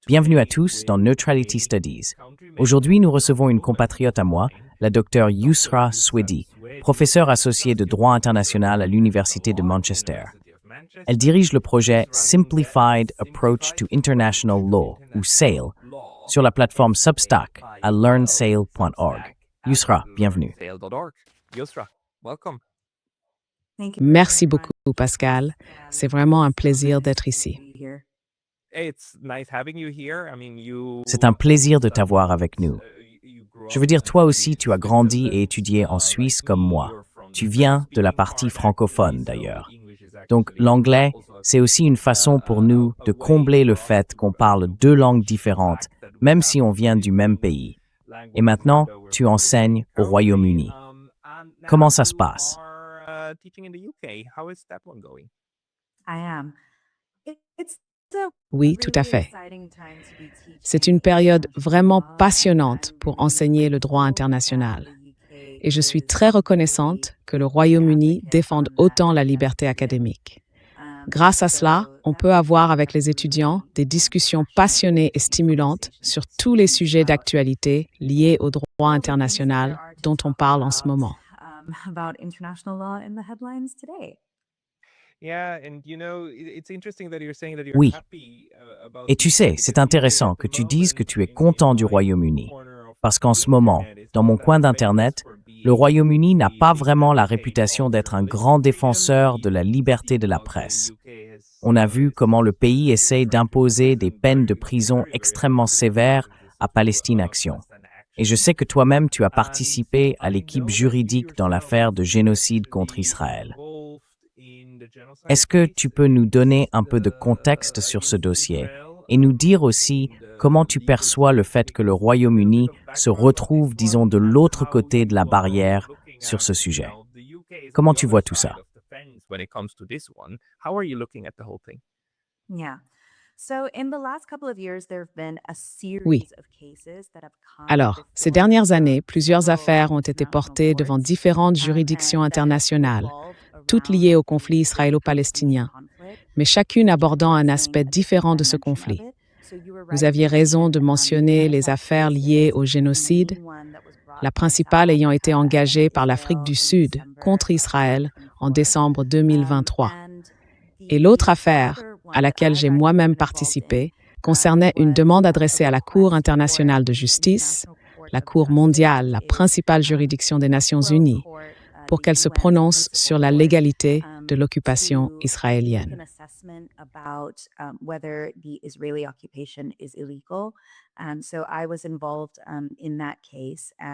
Bienvenue à tous dans Neutrality Studies. Aujourd'hui, nous recevons une compatriote à moi, la docteure Yusra Swedi, professeure associée de droit international à l'Université de Manchester. Elle dirige le projet Simplified Approach to International Law, ou SAIL, sur la plateforme Substack à learnsail.org. Yusra, bienvenue. Merci beaucoup, Pascal. C'est vraiment un plaisir d'être ici. C'est un plaisir de t'avoir avec nous. Je veux dire, toi aussi, tu as grandi et étudié en Suisse comme moi. Tu viens de la partie francophone, d'ailleurs. Donc, l'anglais, c'est aussi une façon pour nous de combler le fait qu'on parle deux langues différentes, même si on vient du même pays. Et maintenant, tu enseignes au Royaume-Uni. Comment ça se passe? Oui, tout à fait. C'est une période vraiment passionnante pour enseigner le droit international. Et je suis très reconnaissante que le Royaume-Uni défende autant la liberté académique. Grâce à cela, on peut avoir avec les étudiants des discussions passionnées et stimulantes sur tous les sujets d'actualité liés au droit international dont on parle en ce moment. Oui. Et tu sais, c'est intéressant que tu dises que tu es content du Royaume-Uni. Parce qu'en ce moment, dans mon coin d'Internet, le Royaume-Uni n'a pas vraiment la réputation d'être un grand défenseur de la liberté de la presse. On a vu comment le pays essaye d'imposer des peines de prison extrêmement sévères à Palestine Action. Et je sais que toi-même, tu as participé à l'équipe juridique dans l'affaire de génocide contre Israël. Est-ce que tu peux nous donner un peu de contexte sur ce dossier et nous dire aussi comment tu perçois le fait que le Royaume-Uni se retrouve, disons, de l'autre côté de la barrière sur ce sujet? Comment tu vois tout ça? Oui. Alors, ces dernières années, plusieurs affaires ont été portées devant différentes juridictions internationales, toutes liées au conflit israélo-palestinien, mais chacune abordant un aspect différent de ce conflit. Vous aviez raison de mentionner les affaires liées au génocide, la principale ayant été engagée par l'Afrique du Sud contre Israël en décembre 2023. Et l'autre affaire, à laquelle j'ai moi-même participé, concernait une demande adressée à la Cour internationale de justice, la Cour mondiale, la principale juridiction des Nations unies, pour qu'elle se prononce sur la légalité de l'occupation israélienne.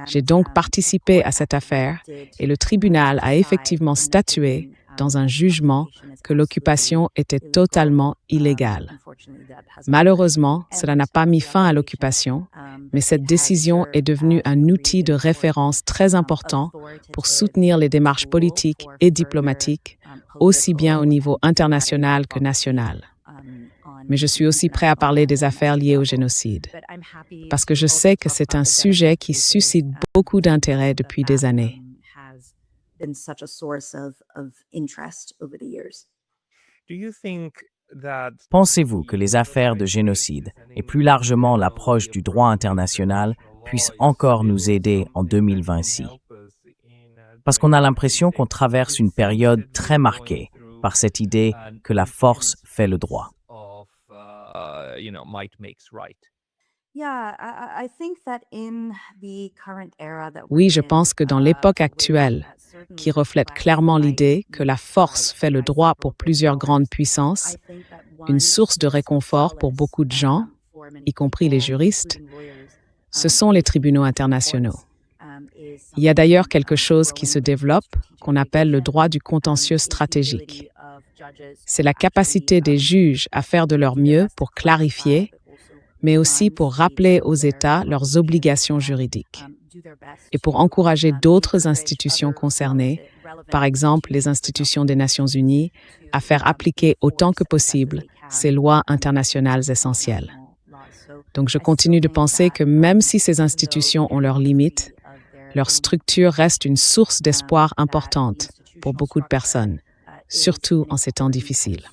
J'ai donc participé à cette affaire et le tribunal a effectivement statué dans un jugement que l'occupation était totalement illégale. Malheureusement, cela n'a pas mis fin à l'occupation, mais cette décision est devenue un outil de référence très important pour soutenir les démarches politiques et diplomatiques, aussi bien au niveau international que national. Mais je suis aussi prêt à parler des affaires liées au génocide, parce que je sais que c'est un sujet qui suscite beaucoup d'intérêt depuis des années. Pensez-vous que les affaires de génocide et plus largement l'approche du droit international puissent encore nous aider en 2026? Parce qu'on a l'impression qu'on traverse une période très marquée par cette idée que la force fait le droit. Oui, je pense que dans l'époque actuelle, qui reflète clairement l'idée que la force fait le droit pour plusieurs grandes puissances, une source de réconfort pour beaucoup de gens, y compris les juristes, ce sont les tribunaux internationaux. Il y a d'ailleurs quelque chose qui se développe qu'on appelle le droit du contentieux stratégique. C'est la capacité des juges à faire de leur mieux pour clarifier, mais aussi pour rappeler aux États leurs obligations juridiques et pour encourager d'autres institutions concernées, par exemple les institutions des Nations unies, à faire appliquer autant que possible ces lois internationales essentielles. Donc je continue de penser que même si ces institutions ont leurs limites, leur structure reste une source d'espoir importante pour beaucoup de personnes, surtout en ces temps difficiles.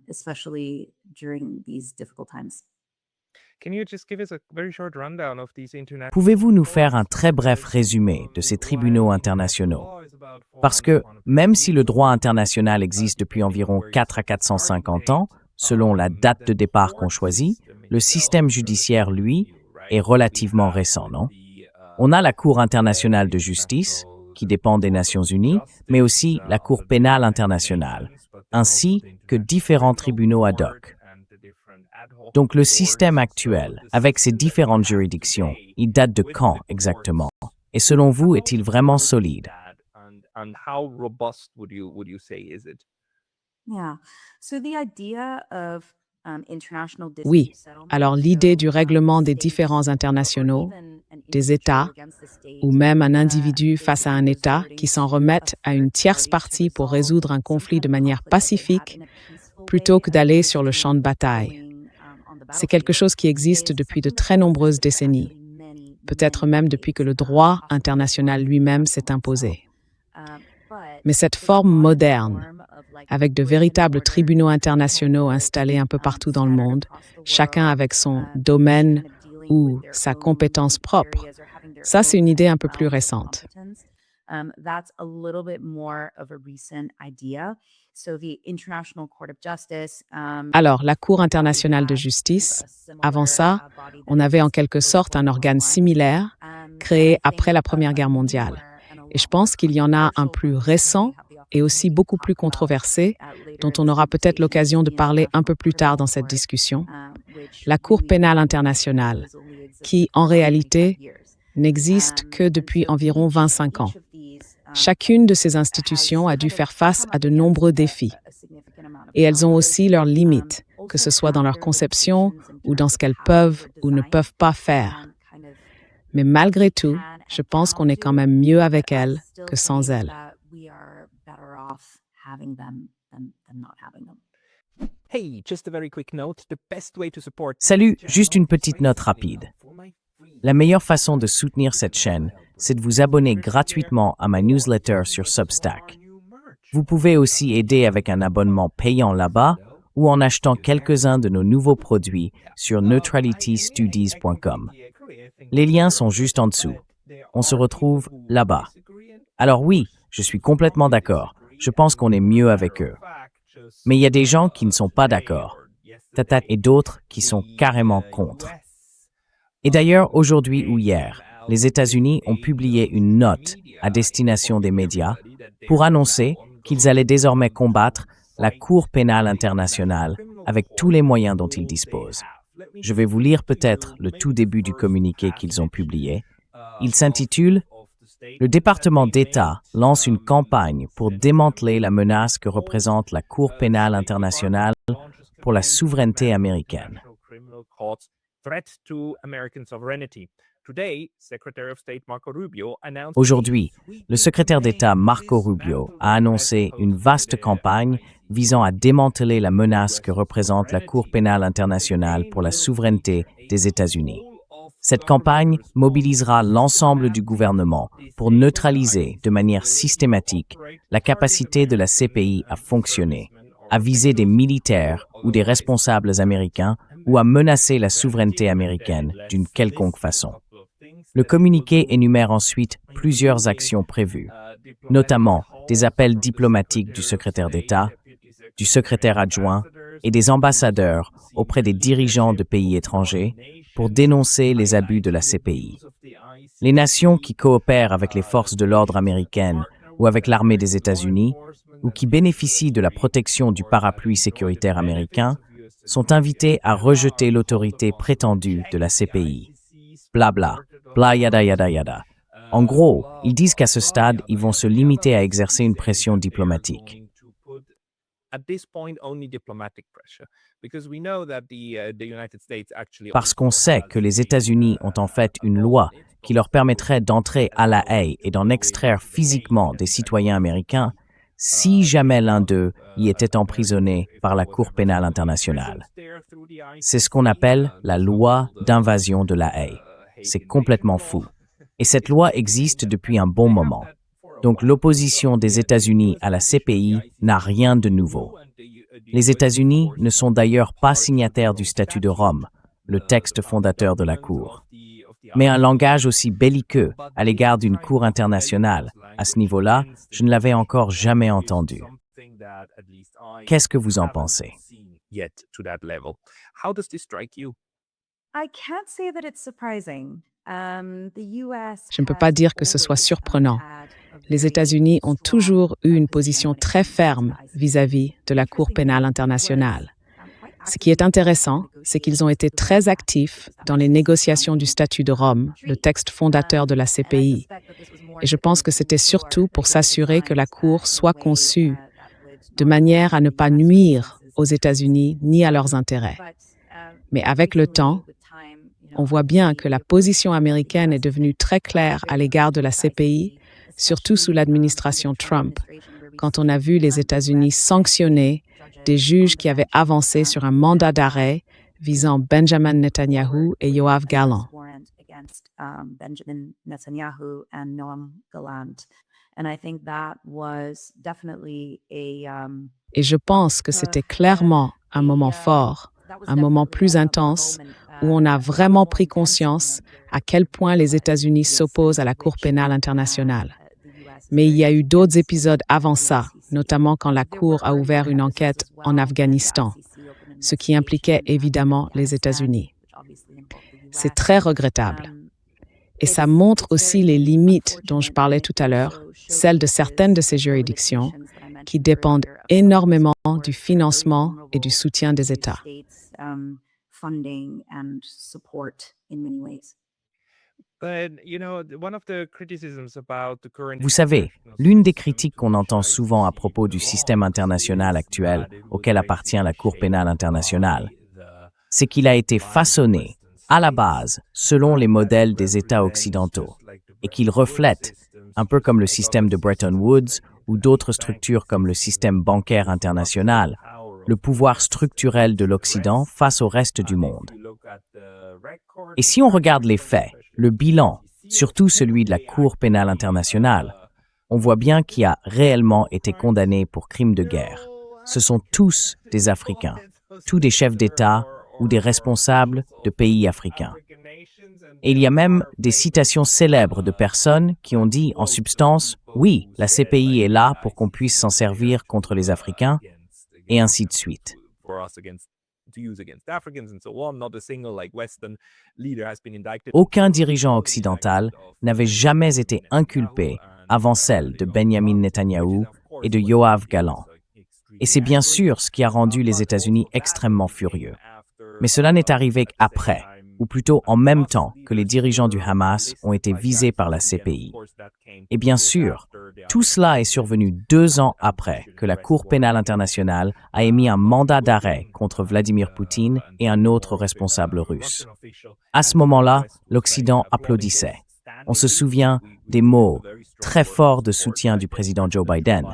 especially during these difficult times. Can you just give us a very short rundown of these international... Pouvez-vous nous faire un très bref résumé de ces tribunaux internationaux? Parce que, même si le droit international existe depuis environ 4 à 450 ans, selon la date de départ qu'on choisit, le système judiciaire, lui, est relativement récent, non? On a la Cour internationale de justice, qui dépend des Nations unies, mais aussi la Cour pénale internationale, ainsi que différents tribunaux ad hoc. Donc le système actuel, avec ses différentes juridictions, il date de quand exactement? Et selon vous, est-il vraiment solide? And how robust would you say is it? Yeah. So the idea of international dispute Oui. settlement, Alors l'idée du règlement des différends internationaux, des États, ou même un individu face à un État qui s'en remette à une tierce partie pour résoudre un conflit de manière pacifique, plutôt que d'aller sur le champ de bataille. C'est quelque chose qui existe depuis de très nombreuses décennies, peut-être même depuis que le droit international lui-même s'est imposé. Mais cette forme moderne, avec de véritables tribunaux internationaux installés un peu partout dans le monde, chacun avec son domaine ou sa compétence propre, ça c'est une idée un peu plus récente. That's a little bit more of a recent idea. So the International Court of Justice. Alors, la Cour internationale de justice, avant ça, on avait en quelque sorte un organe similaire créé après la Première Guerre mondiale. Et je pense qu'il y en a un plus récent et aussi beaucoup plus controversé, dont on aura peut-être l'occasion de parler un peu plus tard dans cette discussion, la Cour pénale internationale, qui, en réalité, n'existe que depuis environ 25 ans. Chacune de ces institutions a dû faire face à de nombreux défis. Et elles ont aussi leurs limites, que ce soit dans leur conception ou dans ce qu'elles peuvent ou ne peuvent pas faire. Mais malgré tout, je pense qu'on est quand même mieux avec elles que sans elles. Hey, just a very quick note, the best way to support... Salut, juste une petite note rapide. La meilleure façon de soutenir cette chaîne, c'est de vous abonner gratuitement à ma newsletter sur Substack. Vous pouvez aussi aider avec un abonnement payant là-bas ou en achetant quelques-uns de nos nouveaux produits sur neutralitystudies.com. Les liens sont juste en dessous. On se retrouve là-bas. Alors oui, je suis complètement d'accord. Je pense qu'on est mieux avec eux. Mais il y a des gens qui ne sont pas d'accord. Et d'autres qui sont carrément contre. Et d'ailleurs, aujourd'hui ou hier, les États-Unis ont publié une note à destination des médias pour annoncer qu'ils allaient désormais combattre la Cour pénale internationale avec tous les moyens dont ils disposent. Je vais vous lire peut-être le tout début du communiqué qu'ils ont publié. Il s'intitule « Le département d'État lance une campagne pour démanteler la menace que représente la Cour pénale internationale pour la souveraineté américaine. » Aujourd'hui, le secrétaire d'État Marco Rubio a annoncé une vaste campagne visant à démanteler la menace que représente la Cour pénale internationale pour la souveraineté des États-Unis. Cette campagne mobilisera l'ensemble du gouvernement pour neutraliser de manière systématique la capacité de la CPI à fonctionner, à viser des militaires ou des responsables américains ou à menacer la souveraineté américaine d'une quelconque façon. Le communiqué énumère ensuite plusieurs actions prévues, notamment des appels diplomatiques du secrétaire d'État, du secrétaire adjoint et des ambassadeurs auprès des dirigeants de pays étrangers pour dénoncer les abus de la CPI. Les nations qui coopèrent avec les forces de l'ordre américaines ou avec l'armée des États-Unis ou qui bénéficient de la protection du parapluie sécuritaire américain sont invités à rejeter l'autorité prétendue de la CPI. Blabla, bla yada yada yada. En gros, ils disent qu'à ce stade, ils vont se limiter à exercer une pression diplomatique. Parce qu'on sait que les États-Unis ont en fait une loi qui leur permettrait d'entrer à La Haye et d'en extraire physiquement des citoyens américains si jamais l'un d'eux y était emprisonné par la Cour pénale internationale. C'est ce qu'on appelle la loi d'invasion de La Haye. C'est complètement fou. Et cette loi existe depuis un bon moment. Donc l'opposition des États-Unis à la CPI n'a rien de nouveau. Les États-Unis ne sont d'ailleurs pas signataires du statut de Rome, le texte fondateur de la Cour. Mais un langage aussi belliqueux à l'égard d'une Cour internationale, à ce niveau-là, je ne l'avais encore jamais entendu. Qu'est-ce que vous en pensez? I can't say that it's surprising. Je ne peux pas dire que ce soit surprenant. Les États-Unis ont toujours eu une position très ferme vis-à-vis de la Cour pénale internationale. Ce qui est intéressant, c'est qu'ils ont été très actifs dans les négociations du statut de Rome, le texte fondateur de la CPI. Et je pense que c'était surtout pour s'assurer que la Cour soit conçue de manière à ne pas nuire aux États-Unis ni à leurs intérêts. Mais avec le temps, on voit bien que la position américaine est devenue très claire à l'égard de la CPI, surtout sous l'administration Trump, quand on a vu les États-Unis sanctionner des juges qui avaient avancé sur un mandat d'arrêt visant Benjamin Netanyahu et Yoav Gallant. Et je pense que c'était clairement un moment fort, un moment plus intense, où on a vraiment pris conscience à quel point les États-Unis s'opposent à la Cour pénale internationale. Mais il y a eu d'autres épisodes avant ça, notamment quand la Cour a ouvert une enquête en Afghanistan, ce qui impliquait évidemment les États-Unis. C'est très regrettable. Et ça montre aussi les limites dont je parlais tout à l'heure, celles de certaines de ces juridictions, qui dépendent énormément du financement et du soutien des États. Vous savez, l'une des critiques qu'on entend souvent à propos du système international actuel auquel appartient la Cour pénale internationale, c'est qu'il a été façonné, à la base, selon les modèles des États occidentaux, et qu'il reflète, un peu comme le système de Bretton Woods ou d'autres structures comme le système bancaire international, le pouvoir structurel de l'Occident face au reste du monde. Et si on regarde les faits, le bilan, surtout celui de la Cour pénale internationale, on voit bien qui a réellement été condamné pour crimes de guerre. Ce sont tous des Africains, tous des chefs d'État ou des responsables de pays africains. Et il y a même des citations célèbres de personnes qui ont dit en substance « Oui, la CPI est là pour qu'on puisse s'en servir contre les Africains » et ainsi de suite. Aucun dirigeant occidental n'avait jamais été inculpé avant celle de Benjamin Netanyahou et de Yoav Gallant. Et c'est bien sûr ce qui a rendu les États-Unis extrêmement furieux. Mais cela n'est arrivé qu'après, ou plutôt en même temps que les dirigeants du Hamas ont été visés par la CPI. Et bien sûr, tout cela est survenu 2 ans après que la Cour pénale internationale a émis un mandat d'arrêt contre Vladimir Poutine et un autre responsable russe. À ce moment-là, l'Occident applaudissait. On se souvient des mots très forts de soutien du président Joe Biden.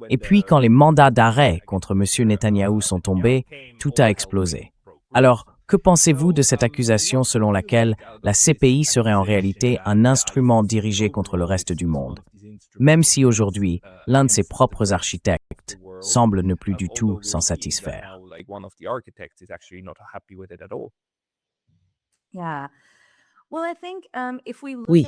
Et puis, quand les mandats d'arrêt contre M. Netanyahou sont tombés, tout a explosé. Alors, que pensez-vous de cette accusation selon laquelle la CPI serait en réalité un instrument dirigé contre le reste du monde, même si aujourd'hui, l'un de ses propres architectes semble ne plus du tout s'en satisfaire? Oui.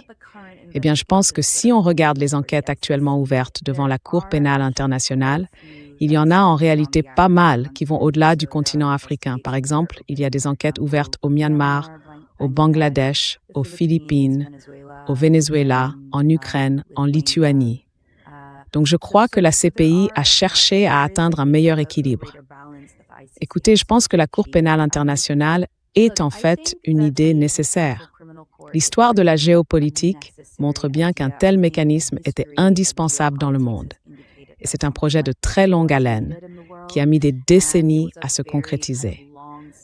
Eh bien, je pense que si on regarde les enquêtes actuellement ouvertes devant la Cour pénale internationale, il y en a en réalité pas mal qui vont au-delà du continent africain. Par exemple, il y a des enquêtes ouvertes au Myanmar, au Bangladesh, aux Philippines, au Venezuela, en Ukraine, en Lituanie. Donc, je crois que la CPI a cherché à atteindre un meilleur équilibre. Écoutez, je pense que la Cour pénale internationale est en fait une idée nécessaire. L'histoire de la géopolitique montre bien qu'un tel mécanisme était indispensable dans le monde. Et c'est un projet de très longue haleine qui a mis des décennies à se concrétiser.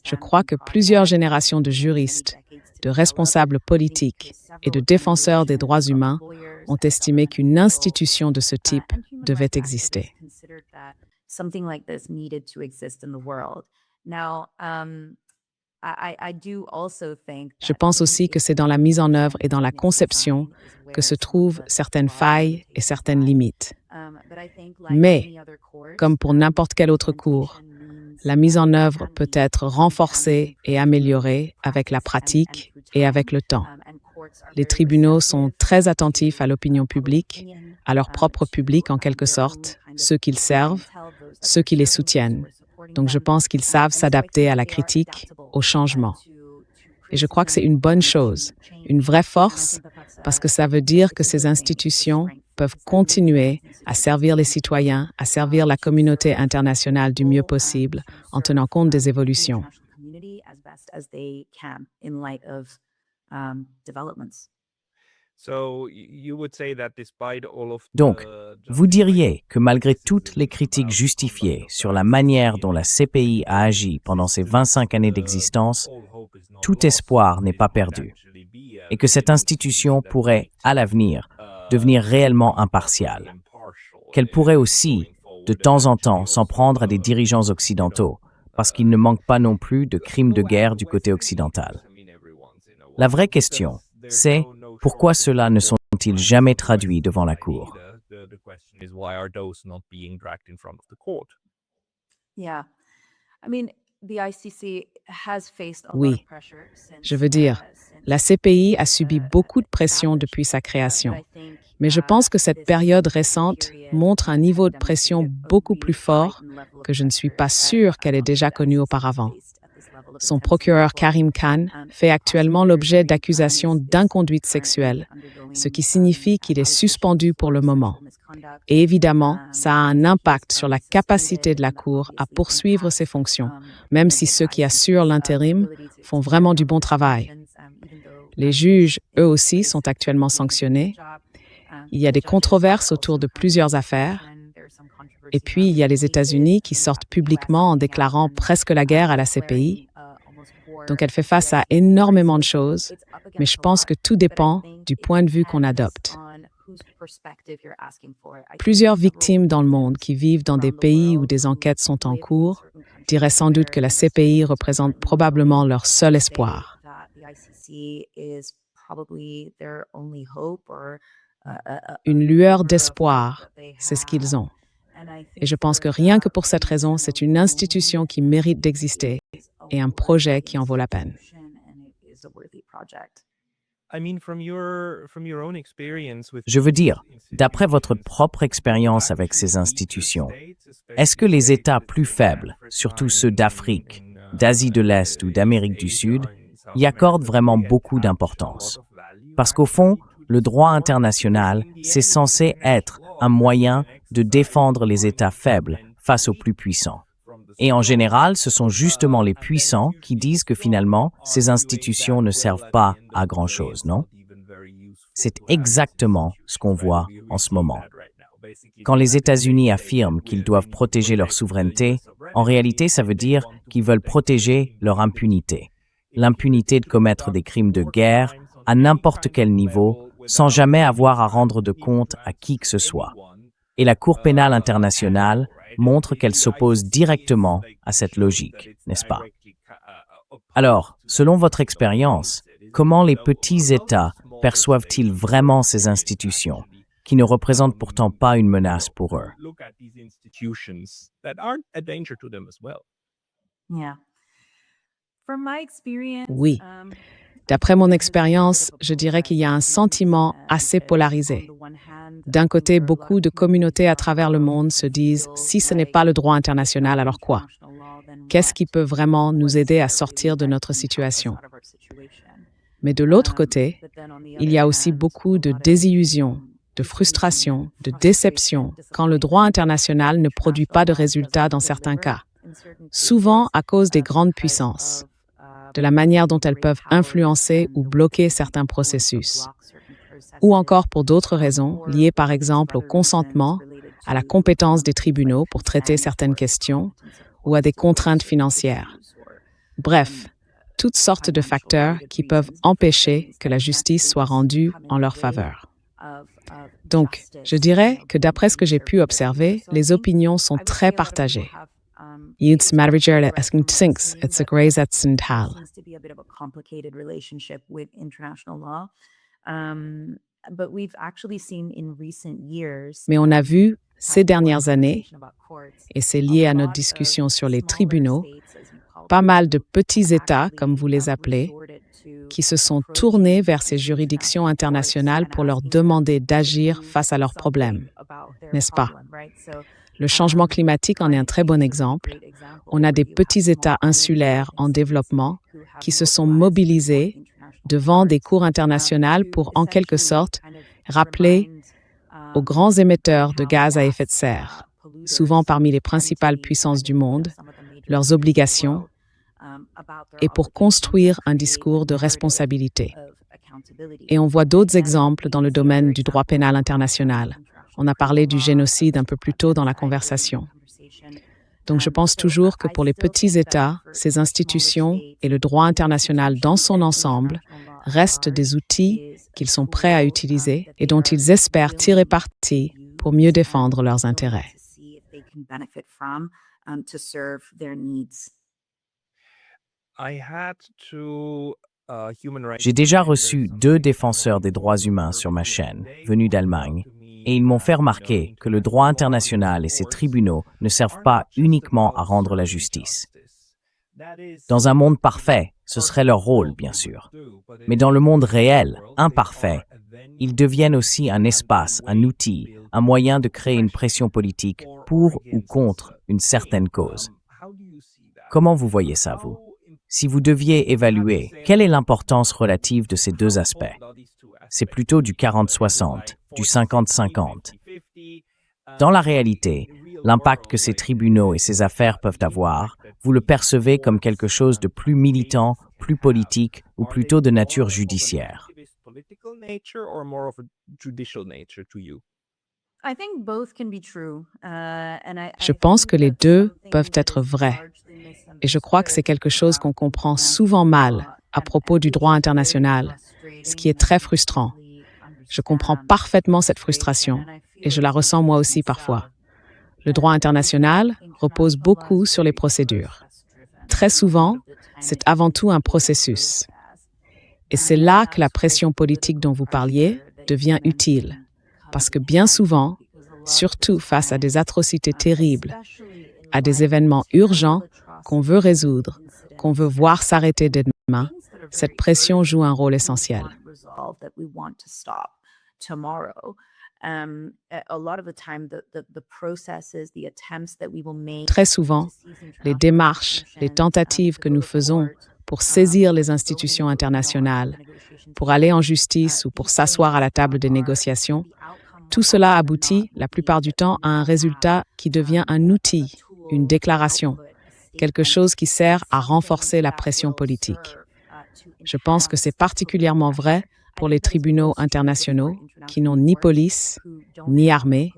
Je crois que plusieurs générations de juristes, de responsables politiques et de défenseurs des droits humains ont estimé qu'une institution de ce type devait exister. Je pense aussi que c'est dans la mise en œuvre et dans la conception que se trouvent certaines failles et certaines limites. Mais, comme pour n'importe quel autre cours, la mise en œuvre peut être renforcée et améliorée avec la pratique et avec le temps. Les tribunaux sont très attentifs à l'opinion publique, à leur propre public en quelque sorte, ceux qu'ils servent, ceux qui les soutiennent. Donc je pense qu'ils savent s'adapter à la critique, au changement. Et je crois que c'est une bonne chose, une vraie force, parce que ça veut dire que ces institutions peuvent continuer à servir les citoyens, à servir la communauté internationale du mieux possible en tenant compte des évolutions. Donc, vous diriez que malgré toutes les critiques justifiées sur la manière dont la CPI a agi pendant ses 25 années d'existence, tout espoir n'est pas perdu, et que cette institution pourrait, à l'avenir, devenir réellement impartiale. Qu'elle pourrait aussi, de temps en temps, s'en prendre à des dirigeants occidentaux, parce qu'il ne manque pas non plus de crimes de guerre du côté occidental. La vraie question, c'est pourquoi ceux-là ne sont-ils jamais traduits devant la Cour? Oui, je veux dire, la CPI a subi beaucoup de pression depuis sa création. Mais je pense que cette période récente montre un niveau de pression beaucoup plus fort que je ne suis pas sûre qu'elle ait déjà connu auparavant. Son procureur Karim Khan fait actuellement l'objet d'accusations d'inconduite sexuelle, ce qui signifie qu'il est suspendu pour le moment. Et évidemment, ça a un impact sur la capacité de la Cour à poursuivre ses fonctions, même si ceux qui assurent l'intérim font vraiment du bon travail. Les juges, eux aussi, sont actuellement sanctionnés. Il y a des controverses autour de plusieurs affaires. Et puis, il y a les États-Unis qui sortent publiquement en déclarant presque la guerre à la CPI. Donc, elle fait face à énormément de choses, mais je pense que tout dépend du point de vue qu'on adopte. Plusieurs victimes dans le monde qui vivent dans des pays où des enquêtes sont en cours diraient sans doute que la CPI représente probablement leur seul espoir. Une lueur d'espoir, c'est ce qu'ils ont. Et je pense que rien que pour cette raison, c'est une institution qui mérite d'exister et un projet qui en vaut la peine. Je veux dire, d'après votre propre expérience avec ces institutions, est-ce que les États plus faibles, surtout ceux d'Afrique, d'Asie de l'Est ou d'Amérique du Sud, y accordent vraiment beaucoup d'importance? Parce qu'au fond, le droit international, c'est censé être un moyen de défendre les États faibles face aux plus puissants. Et en général, ce sont justement les puissants qui disent que finalement, ces institutions ne servent pas à grand-chose, non? C'est exactement ce qu'on voit en ce moment. Quand les États-Unis affirment qu'ils doivent protéger leur souveraineté, en réalité, ça veut dire qu'ils veulent protéger leur impunité. L'impunité de commettre des crimes de guerre à n'importe quel niveau, sans jamais avoir à rendre de compte à qui que ce soit. Et la Cour pénale internationale montre qu'elle s'oppose directement à cette logique, n'est-ce pas? Alors, selon votre expérience, comment les petits États perçoivent-ils vraiment ces institutions, qui ne représentent pourtant pas une menace pour eux? Oui. D'après mon expérience, je dirais qu'il y a un sentiment assez polarisé. D'un côté, beaucoup de communautés à travers le monde se disent « si ce n'est pas le droit international, alors quoi? Qu'est-ce qui peut vraiment nous aider à sortir de notre situation ?» Mais de l'autre côté, il y a aussi beaucoup de désillusion, de frustration, de déception quand le droit international ne produit pas de résultats dans certains cas, souvent à cause des grandes puissances, de la manière dont elles peuvent influencer ou bloquer certains processus, ou encore pour d'autres raisons liées par exemple au consentement, à la compétence des tribunaux pour traiter certaines questions ou à des contraintes financières. Bref, toutes sortes de facteurs qui peuvent empêcher que la justice soit rendue en leur faveur. Donc, je dirais que d'après ce que j'ai pu observer, les opinions sont très partagées. Youths marriage thinks it's a grace at Sindhal. Seems to be a bit of a complicated relationship with international law. But we've actually seen in recent years. Mais on a vu ces dernières années, et c'est lié à notre discussion sur les tribunaux, pas mal de petits États, comme vous les appelez, qui se sont tournés vers ces juridictions internationales pour leur demander d'agir face à leurs problèmes, n'est-ce pas? Le changement climatique en est un très bon exemple. On a des petits États insulaires en développement qui se sont mobilisés devant des cours internationales pour, en quelque sorte, rappeler aux grands émetteurs de gaz à effet de serre, souvent parmi les principales puissances du monde, leurs obligations, et pour construire un discours de responsabilité. Et on voit d'autres exemples dans le domaine du droit pénal international. On a parlé du génocide un peu plus tôt dans la conversation. Donc je pense toujours que pour les petits États, ces institutions et le droit international dans son ensemble restent des outils qu'ils sont prêts à utiliser et dont ils espèrent tirer parti pour mieux défendre leurs intérêts. J'ai déjà reçu 2 défenseurs des droits humains sur ma chaîne, venus d'Allemagne, et ils m'ont fait remarquer que le droit international et ses tribunaux ne servent pas uniquement à rendre la justice. Dans un monde parfait, ce serait leur rôle, bien sûr. Mais dans le monde réel, imparfait, ils deviennent aussi un espace, un outil, un moyen de créer une pression politique pour ou contre une certaine cause. Comment vous voyez ça, vous? Si vous deviez évaluer, quelle est l'importance relative de ces 2 aspects? C'est plutôt du 40-60, du 50-50. Dans la réalité, l'impact que ces tribunaux et ces affaires peuvent avoir, vous le percevez comme quelque chose de plus militant, plus politique ou plutôt de nature judiciaire? Je pense que les deux peuvent être vrais. Et je crois que c'est quelque chose qu'on comprend souvent mal à propos du droit international, ce qui est très frustrant. Je comprends parfaitement cette frustration et je la ressens moi aussi parfois. Le droit international repose beaucoup sur les procédures. Très souvent, c'est avant tout un processus. Et c'est là que la pression politique dont vous parliez devient utile. Parce que bien souvent, surtout face à des atrocités terribles, à des événements urgents qu'on veut résoudre, qu'on veut voir s'arrêter demain, cette pression joue un rôle essentiel. Très souvent, les démarches, les tentatives que nous faisons pour saisir les institutions internationales, pour aller en justice ou pour s'asseoir à la table des négociations, tout cela aboutit, la plupart du temps, à un résultat qui devient un outil, une déclaration, quelque chose qui sert à renforcer la pression politique. Je pense que c'est particulièrement vrai pour les tribunaux internationaux qui n'ont ni police, ni armée,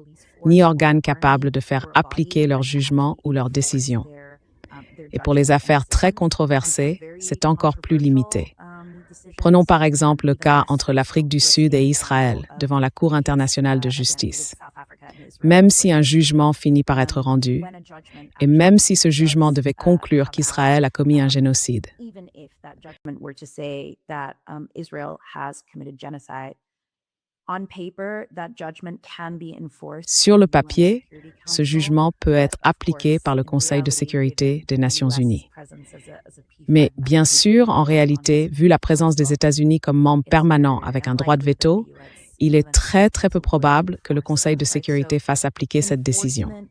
ni organes capables de faire appliquer leurs jugements ou leurs décisions. Et pour les affaires très controversées, c'est encore plus limité. Prenons par exemple le cas entre l'Afrique du Sud et Israël devant la Cour internationale de justice. Même si un jugement finit par être rendu, et même si ce jugement devait conclure qu'Israël a commis un génocide, sur le papier, ce jugement peut être appliqué par le Conseil de sécurité des Nations unies. Mais bien sûr, en réalité, vu la présence des États-Unis comme membre permanent avec un droit de veto, il est très très peu probable que le Conseil de sécurité fasse appliquer cette décision.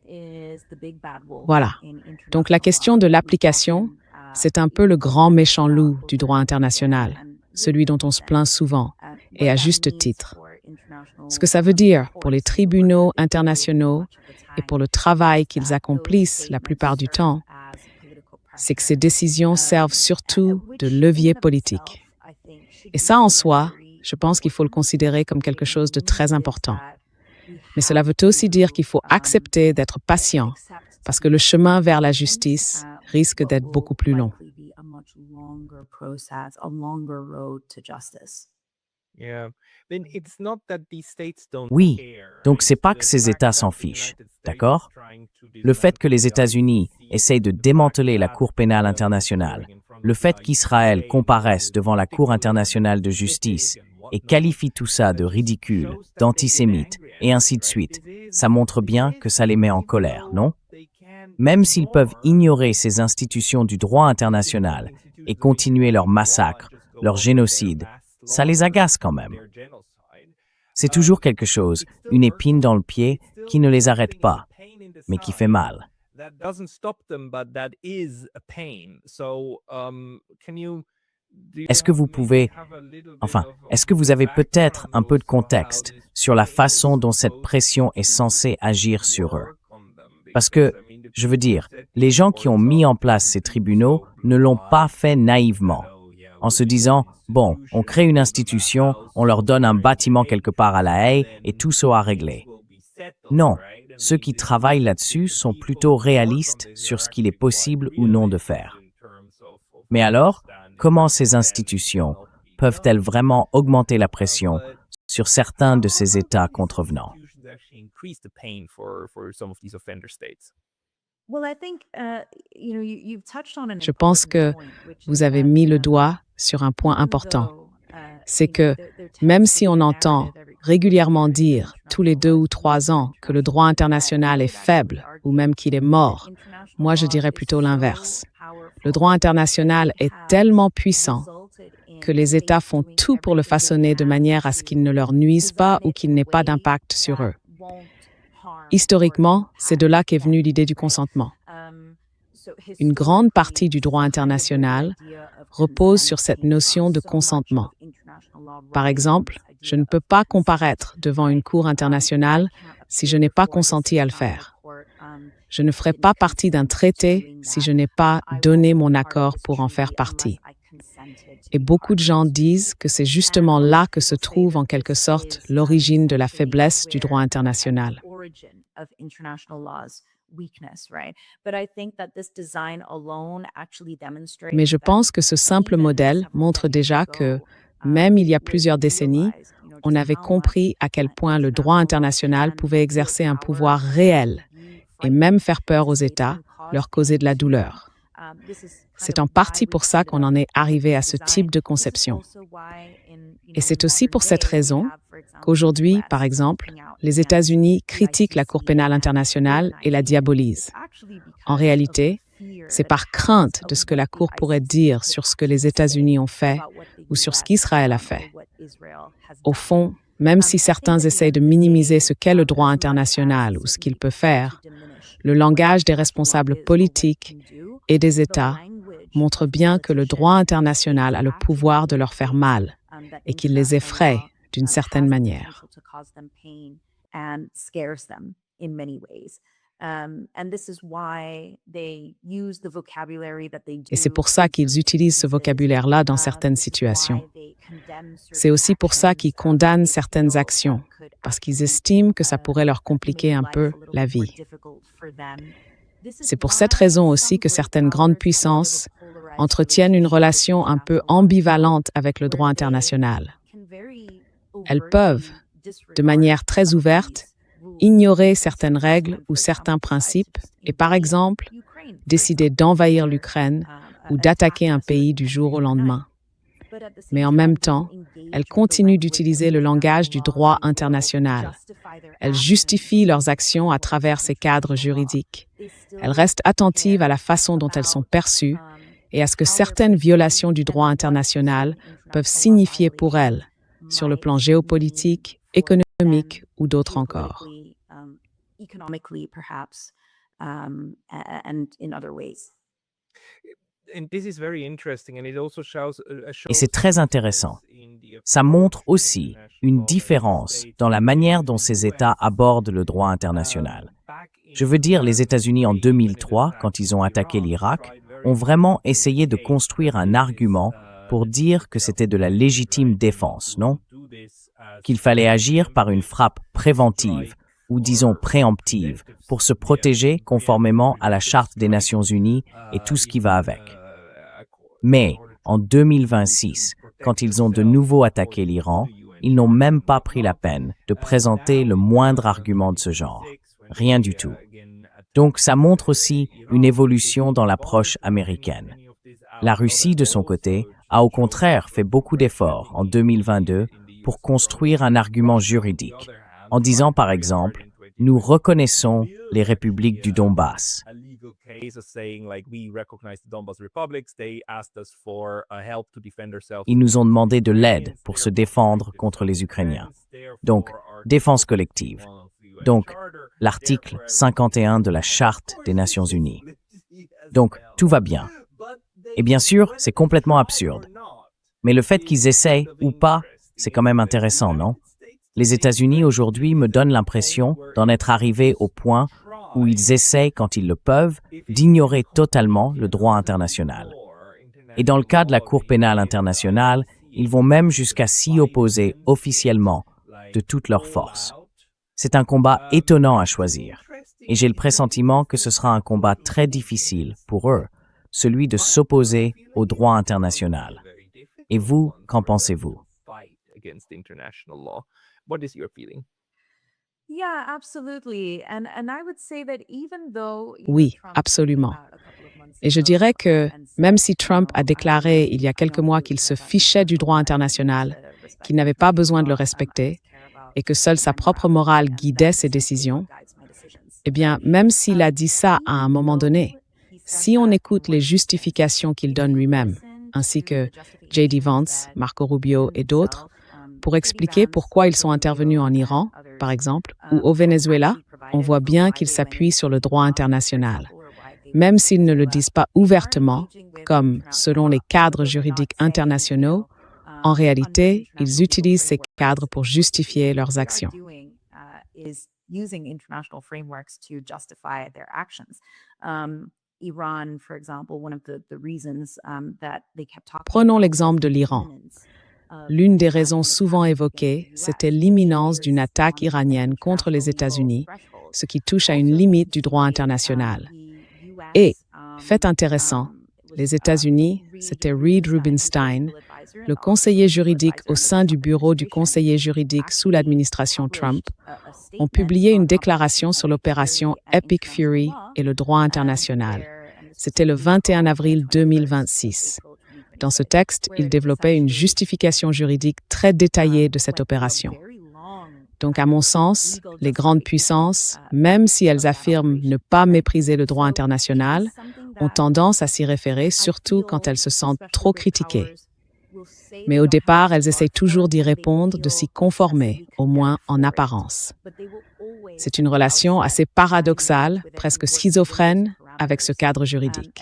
Voilà. Donc la question de l'application, c'est un peu le grand méchant loup du droit international, celui dont on se plaint souvent, et à juste titre. Ce que ça veut dire pour les tribunaux internationaux et pour le travail qu'ils accomplissent la plupart du temps, c'est que ces décisions servent surtout de levier politique. Et ça, en soi, je pense qu'il faut le considérer comme quelque chose de très important. Mais cela veut aussi dire qu'il faut accepter d'être patient, parce que le chemin vers la justice risque d'être beaucoup plus long. Oui, donc c'est pas que ces États s'en fichent, d'accord? Le fait que les États-Unis essayent de démanteler la Cour pénale internationale, le fait qu'Israël comparaisse devant la Cour internationale de justice et qualifie tout ça de ridicule, d'antisémite, et ainsi de suite, ça montre bien que ça les met en colère, non? Même s'ils peuvent ignorer ces institutions du droit international et continuer leur massacre, leur génocide, ça les agace quand même. C'est toujours quelque chose, une épine dans le pied qui ne les arrête pas, mais qui fait mal. Est-ce que vous pouvez, est-ce que vous avez peut-être un peu de contexte sur la façon dont cette pression est censée agir sur eux? Parce que, je veux dire, les gens qui ont mis en place ces tribunaux ne l'ont pas fait naïvement, en se disant, bon, on crée une institution, on leur donne un bâtiment quelque part à La Haye et tout sera réglé. Non, ceux qui travaillent là-dessus sont plutôt réalistes sur ce qu'il est possible ou non de faire. Mais alors, comment ces institutions peuvent-elles vraiment augmenter la pression sur certains de ces États contrevenants? Je pense que vous avez mis le doigt sur un point important. C'est que même si on entend régulièrement dire tous les 2 ou 3 ans que le droit international est faible ou même qu'il est mort, moi je dirais plutôt l'inverse. Le droit international est tellement puissant que les États font tout pour le façonner de manière à ce qu'il ne leur nuise pas ou qu'il n'ait pas d'impact sur eux. Historiquement, c'est de là qu'est venue l'idée du consentement. Une grande partie du droit international repose sur cette notion de consentement. Par exemple, je ne peux pas comparaître devant une cour internationale si je n'ai pas consenti à le faire. Je ne ferai pas partie d'un traité si je n'ai pas donné mon accord pour en faire partie. Et beaucoup de gens disent que c'est justement là que se trouve en quelque sorte l'origine de la faiblesse du droit international. Mais je pense que ce simple modèle montre déjà que, même il y a plusieurs décennies, on avait compris à quel point le droit international pouvait exercer un pouvoir réel et même faire peur aux États, leur causer de la douleur. C'est en partie pour ça qu'on en est arrivé à ce type de conception. Et c'est aussi pour cette raison qu'aujourd'hui, par exemple, les États-Unis critiquent la Cour pénale internationale et la diabolisent. En réalité, c'est par crainte de ce que la Cour pourrait dire sur ce que les États-Unis ont fait ou sur ce qu'Israël a fait. Au fond, même si certains essayent de minimiser ce qu'est le droit international ou ce qu'il peut faire, le langage des responsables politiques et des États montre bien que le droit international a le pouvoir de leur faire mal et qu'il les effraie d'une certaine manière. Et c'est pour ça qu'ils utilisent ce vocabulaire-là dans certaines situations. C'est aussi pour ça qu'ils condamnent certaines actions, parce qu'ils estiment que ça pourrait leur compliquer un peu la vie. C'est pour cette raison aussi que certaines grandes puissances entretiennent une relation un peu ambivalente avec le droit international. Elles peuvent, de manière très ouverte, ignorer certaines règles ou certains principes et, par exemple, décider d'envahir l'Ukraine ou d'attaquer un pays du jour au lendemain. Mais en même temps, elles continuent d'utiliser le langage du droit international. Elles justifient leurs actions à travers ces cadres juridiques. Elles restent attentives à la façon dont elles sont perçues et à ce que certaines violations du droit international peuvent signifier pour elles, sur le plan géopolitique, économique ou d'autres encore. Et c'est très intéressant. Ça montre aussi une différence dans la manière dont ces États abordent le droit international. Je veux dire, les États-Unis en 2003, quand ils ont attaqué l'Irak, ont vraiment essayé de construire un argument pour dire que c'était de la légitime défense, non? Qu'il fallait agir par une frappe préventive, ou disons préemptive, pour se protéger conformément à la Charte des Nations Unies et tout ce qui va avec. Mais, en 2026, quand ils ont de nouveau attaqué l'Iran, ils n'ont même pas pris la peine de présenter le moindre argument de ce genre. Rien du tout. Donc ça montre aussi une évolution dans l'approche américaine. La Russie, de son côté, a au contraire fait beaucoup d'efforts en 2022 pour construire un argument juridique, en disant par exemple « Nous reconnaissons les républiques du Donbass ». Ils nous ont demandé de l'aide pour se défendre contre les Ukrainiens. Donc, défense collective. Donc, l'article 51 de la Charte des Nations Unies. Donc, tout va bien. Et bien sûr, c'est complètement absurde. Mais le fait qu'ils essayent ou pas, c'est quand même intéressant, non? Les États-Unis aujourd'hui me donnent l'impression d'en être arrivés au point où ils essayent, quand ils le peuvent, d'ignorer totalement le droit international. Et dans le cas de la Cour pénale internationale, ils vont même jusqu'à s'y opposer officiellement de toute leur force. C'est un combat étonnant à choisir. Et j'ai le pressentiment que ce sera un combat très difficile pour eux, celui de s'opposer au droit international. Et vous, qu'en pensez-vous? Oui, absolument. Et je dirais que même si Trump a déclaré il y a quelques mois qu'il se fichait du droit international, qu'il n'avait pas besoin de le respecter et que seule sa propre morale guidait ses décisions, eh bien, même s'il a dit ça à un moment donné, si on écoute les justifications qu'il donne lui-même, ainsi que J.D. Vance, Marco Rubio et d'autres, pour expliquer pourquoi ils sont intervenus en Iran, par exemple, ou au Venezuela, on voit bien qu'ils s'appuient sur le droit international. Même s'ils ne le disent pas ouvertement, comme selon les cadres juridiques internationaux, en réalité, ils utilisent ces cadres pour justifier leurs actions. Prenons l'exemple de l'Iran. L'une des raisons souvent évoquées, c'était l'imminence d'une attaque iranienne contre les États-Unis, ce qui touche à une limite du droit international. Et, fait intéressant, les États-Unis, c'était Reed Rubinstein, le conseiller juridique au sein du bureau du conseiller juridique sous l'administration Trump, ont publié une déclaration sur l'opération Epic Fury et le droit international. C'était le 21 avril 2026. Dans ce texte, il développait une justification juridique très détaillée de cette opération. Donc, à mon sens, les grandes puissances, même si elles affirment ne pas mépriser le droit international, ont tendance à s'y référer, surtout quand elles se sentent trop critiquées. Mais au départ, elles essayent toujours d'y répondre, de s'y conformer, au moins en apparence. C'est une relation assez paradoxale, presque schizophrène, avec ce cadre juridique.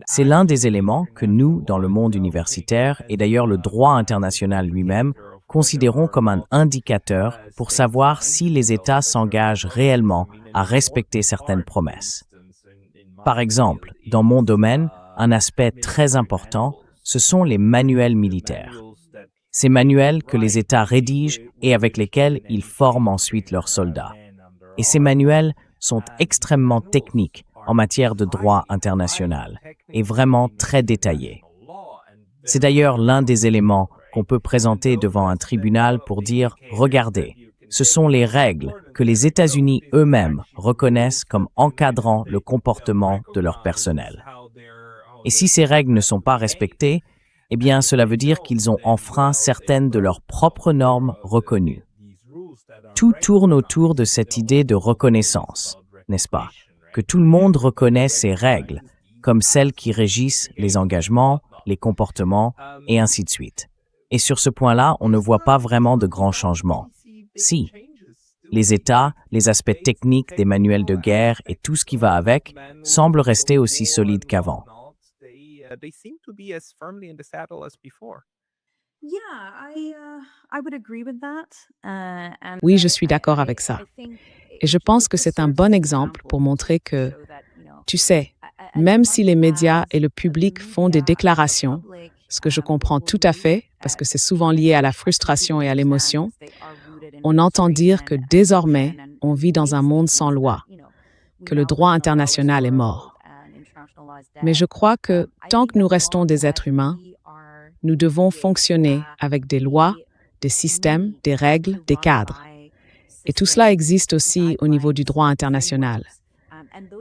C'est l'un des éléments que nous, dans le monde universitaire, et d'ailleurs le droit international lui-même, considérons comme un indicateur pour savoir si les États s'engagent réellement à respecter certaines promesses. Par exemple, dans mon domaine, un aspect très important, ce sont les manuels militaires. Ces manuels que les États rédigent et avec lesquels ils forment ensuite leurs soldats. Et ces manuels sont extrêmement techniques en matière de droit international et vraiment très détaillés. C'est d'ailleurs l'un des éléments qu'on peut présenter devant un tribunal pour dire « Regardez, ce sont les règles que les États-Unis eux-mêmes reconnaissent comme encadrant le comportement de leur personnel. » Et si ces règles ne sont pas respectées, eh bien, cela veut dire qu'ils ont enfreint certaines de leurs propres normes reconnues. Tout tourne autour de cette idée de reconnaissance, n'est-ce pas? Que tout le monde reconnaît ces règles, comme celles qui régissent les engagements, les comportements, et ainsi de suite. Et sur ce point-là, on ne voit pas vraiment de grands changements. Si, les États, les aspects techniques des manuels de guerre et tout ce qui va avec semblent rester aussi solides qu'avant. Oui, je suis d'accord avec ça. Et je pense que c'est un bon exemple pour montrer que, tu sais, même si les médias et le public font des déclarations, ce que je comprends tout à fait, parce que c'est souvent lié à la frustration et à l'émotion, on entend dire que désormais, on vit dans un monde sans loi, que le droit international est mort. Mais je crois que tant que nous restons des êtres humains, nous devons fonctionner avec des lois, des systèmes, des règles, des cadres. Et tout cela existe aussi au niveau du droit international.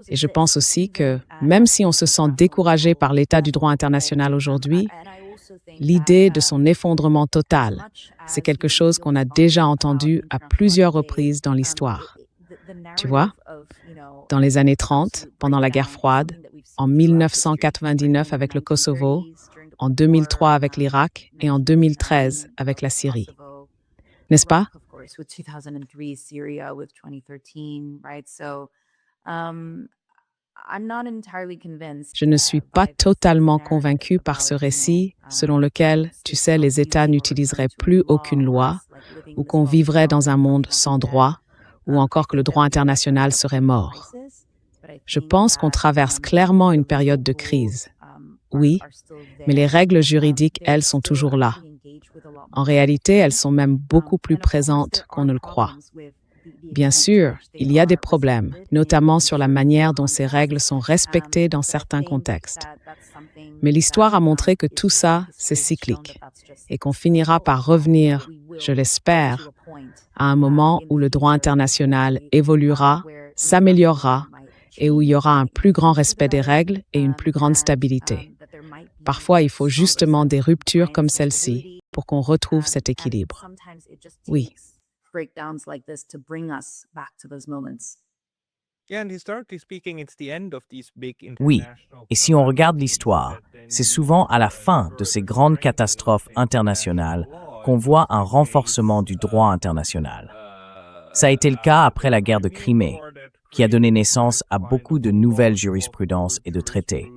Et je pense aussi que, même si on se sent découragé par l'état du droit international aujourd'hui, l'idée de son effondrement total, c'est quelque chose qu'on a déjà entendu à plusieurs reprises dans l'histoire. Tu vois, dans les années 30, pendant la guerre froide, en 1999 avec le Kosovo, en 2003 avec l'Irak et en 2013 avec la Syrie. N'est-ce pas? Je ne suis pas totalement convaincue par ce récit selon lequel, tu sais, les États n'utiliseraient plus aucune loi ou qu'on vivrait dans un monde sans droit ou encore que le droit international serait mort. Je pense qu'on traverse clairement une période de crise. Oui, mais les règles juridiques, elles, sont toujours là. En réalité, elles sont même beaucoup plus présentes qu'on ne le croit. Bien sûr, il y a des problèmes, notamment sur la manière dont ces règles sont respectées dans certains contextes. Mais l'histoire a montré que tout ça, c'est cyclique et qu'on finira par revenir, je l'espère, à un moment où le droit international évoluera, s'améliorera et où il y aura un plus grand respect des règles et une plus grande stabilité. Parfois, il faut justement des ruptures comme celle-ci pour qu'on retrouve cet équilibre. Oui. Oui, et si on regarde l'histoire, c'est souvent à la fin de ces grandes catastrophes internationales qu'on voit un renforcement du droit international. Ça a été le cas après la guerre de Crimée, qui a donné naissance à beaucoup de nouvelles jurisprudences et de traités.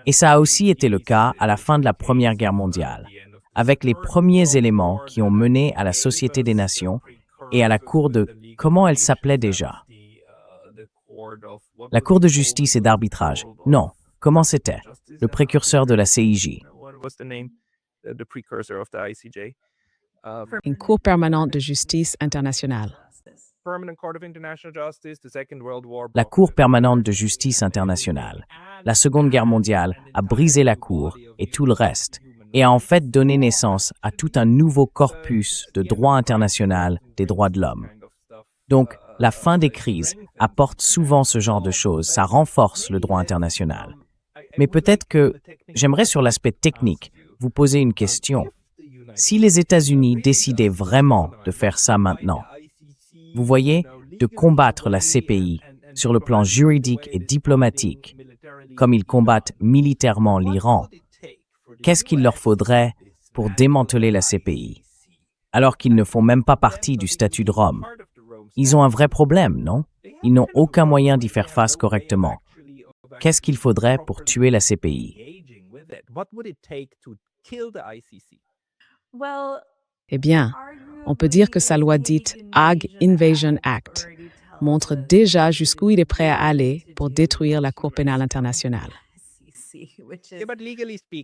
Et ça a aussi été le cas à la fin de la Première Guerre mondiale, avec les premiers éléments qui ont mené à la Société des Nations et à la Cour de... Comment elle s'appelait déjà? La Cour de justice et d'arbitrage. Non, comment c'était? Le précurseur de la CIJ. Une Cour permanente de justice internationale. La Cour permanente de justice internationale. La Seconde Guerre mondiale a brisé la Cour et tout le reste, et a en fait donné naissance à tout un nouveau corpus de droit international des droits de l'homme. Donc, la fin des crises apporte souvent ce genre de choses, ça renforce le droit international. Mais peut-être que, j'aimerais sur l'aspect technique, vous poser une question. Si les États-Unis décidaient vraiment de faire ça maintenant, vous voyez, de combattre la CPI sur le plan juridique et diplomatique, comme ils combattent militairement l'Iran, qu'est-ce qu'il leur faudrait pour démanteler la CPI, alors qu'ils ne font même pas partie du statut de Rome? Ils ont un vrai problème, non? Ils n'ont aucun moyen d'y faire face correctement. Qu'est-ce qu'il faudrait pour tuer la CPI? Eh bien, on peut dire que sa loi dite Hague Invasion Act montre déjà jusqu'où il est prêt à aller pour détruire la Cour pénale internationale.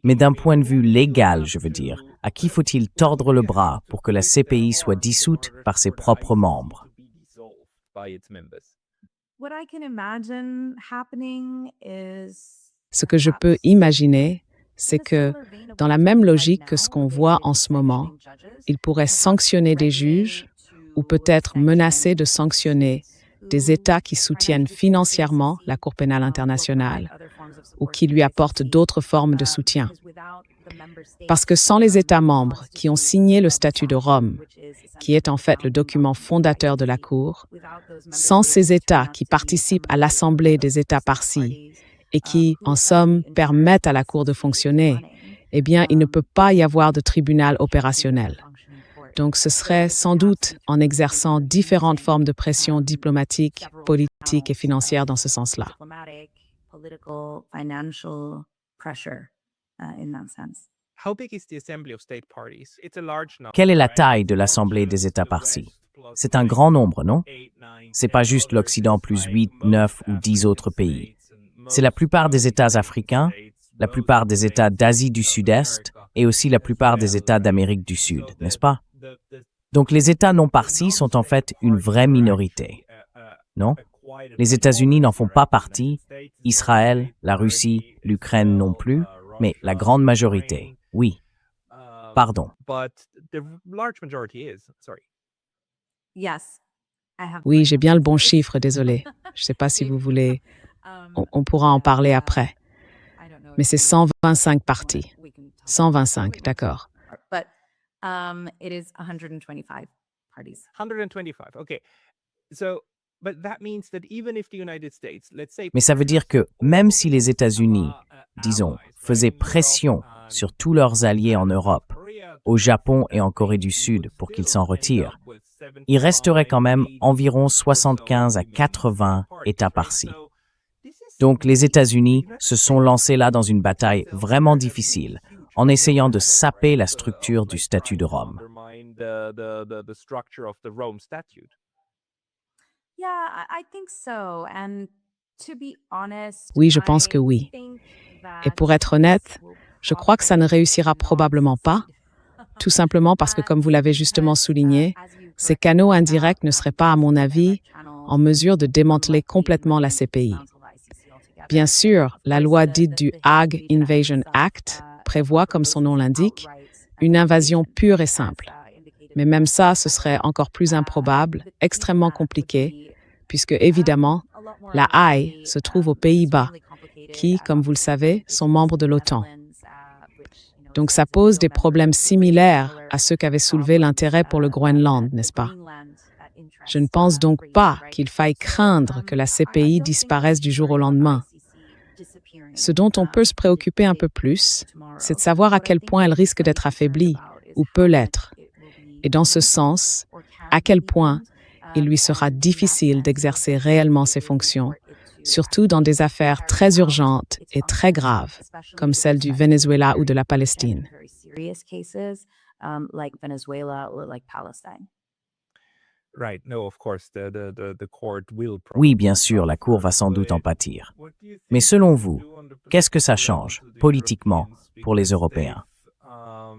Mais d'un point de vue légal, je veux dire, à qui faut-il tordre le bras pour que la CPI soit dissoute par ses propres membres? Ce que je peux imaginer, c'est que, dans la même logique que ce qu'on voit en ce moment, il pourrait sanctionner des juges ou peut-être menacer de sanctionner des États qui soutiennent financièrement la Cour pénale internationale ou qui lui apportent d'autres formes de soutien. Parce que sans les États membres qui ont signé le statut de Rome, qui est en fait le document fondateur de la Cour, sans ces États qui participent à l'Assemblée des États parties et qui, en somme, permettent à la Cour de fonctionner, eh bien, il ne peut pas y avoir de tribunal opérationnel. Donc, ce serait sans doute en exerçant différentes formes de pression diplomatique, politique et financière dans ce sens-là. Quelle est la taille de l'Assemblée des États parties? C'est un grand nombre, non? C'est pas juste l'Occident plus 8, 9 ou 10 autres pays. C'est la plupart des États africains, la plupart des États d'Asie du Sud-Est et aussi la plupart des États d'Amérique du Sud, n'est-ce pas? Donc les États non partis sont en fait une vraie minorité, non? Les États-Unis n'en font pas partie, Israël, la Russie, l'Ukraine non plus, mais la grande majorité, oui. Pardon. Yes, I have. Oui, j'ai bien le bon chiffre, désolé. Je ne sais pas si vous voulez. On pourra en parler après. Mais c'est 125 parties. 125, d'accord. But it is 125 parties. 125. Okay. So, but that means that even if the United States, let's say, Mais ça veut dire que même si les États-Unis, disons, faisaient pression sur tous leurs alliés en Europe, au Japon et en Corée du Sud pour qu'ils s'en retirent, il resterait quand même environ 75 à 80 États par-ci. Donc les États-Unis se sont lancés là dans une bataille vraiment difficile, en essayant de saper la structure du statut de Rome. Yeah, I think so. And to be honest, Oui, je pense que oui. Et pour être honnête, je crois que ça ne réussira probablement pas, tout simplement parce que, comme vous l'avez justement souligné, ces canaux indirects ne seraient pas, à mon avis, en mesure de démanteler complètement la CPI. Bien sûr, la loi dite du Hague Invasion Act prévoit, comme son nom l'indique, une invasion pure et simple. Mais même ça, ce serait encore plus improbable, extrêmement compliqué, puisque, évidemment, la Haye se trouve aux Pays-Bas, qui, comme vous le savez, sont membres de l'OTAN. Donc ça pose des problèmes similaires à ceux qu'avait soulevé l'intérêt pour le Groenland, n'est-ce pas? Je ne pense donc pas qu'il faille craindre que la CPI disparaisse du jour au lendemain. Ce dont on peut se préoccuper un peu plus, c'est de savoir à quel point elle risque d'être affaiblie, ou peut l'être. Et dans ce sens, à quel point il lui sera difficile d'exercer réellement ses fonctions, surtout dans des affaires très urgentes et très graves, comme celle du Venezuela ou de la Palestine. Oui, bien sûr, la Cour va sans doute en pâtir. Mais selon vous, qu'est-ce que ça change, politiquement, pour les Européens?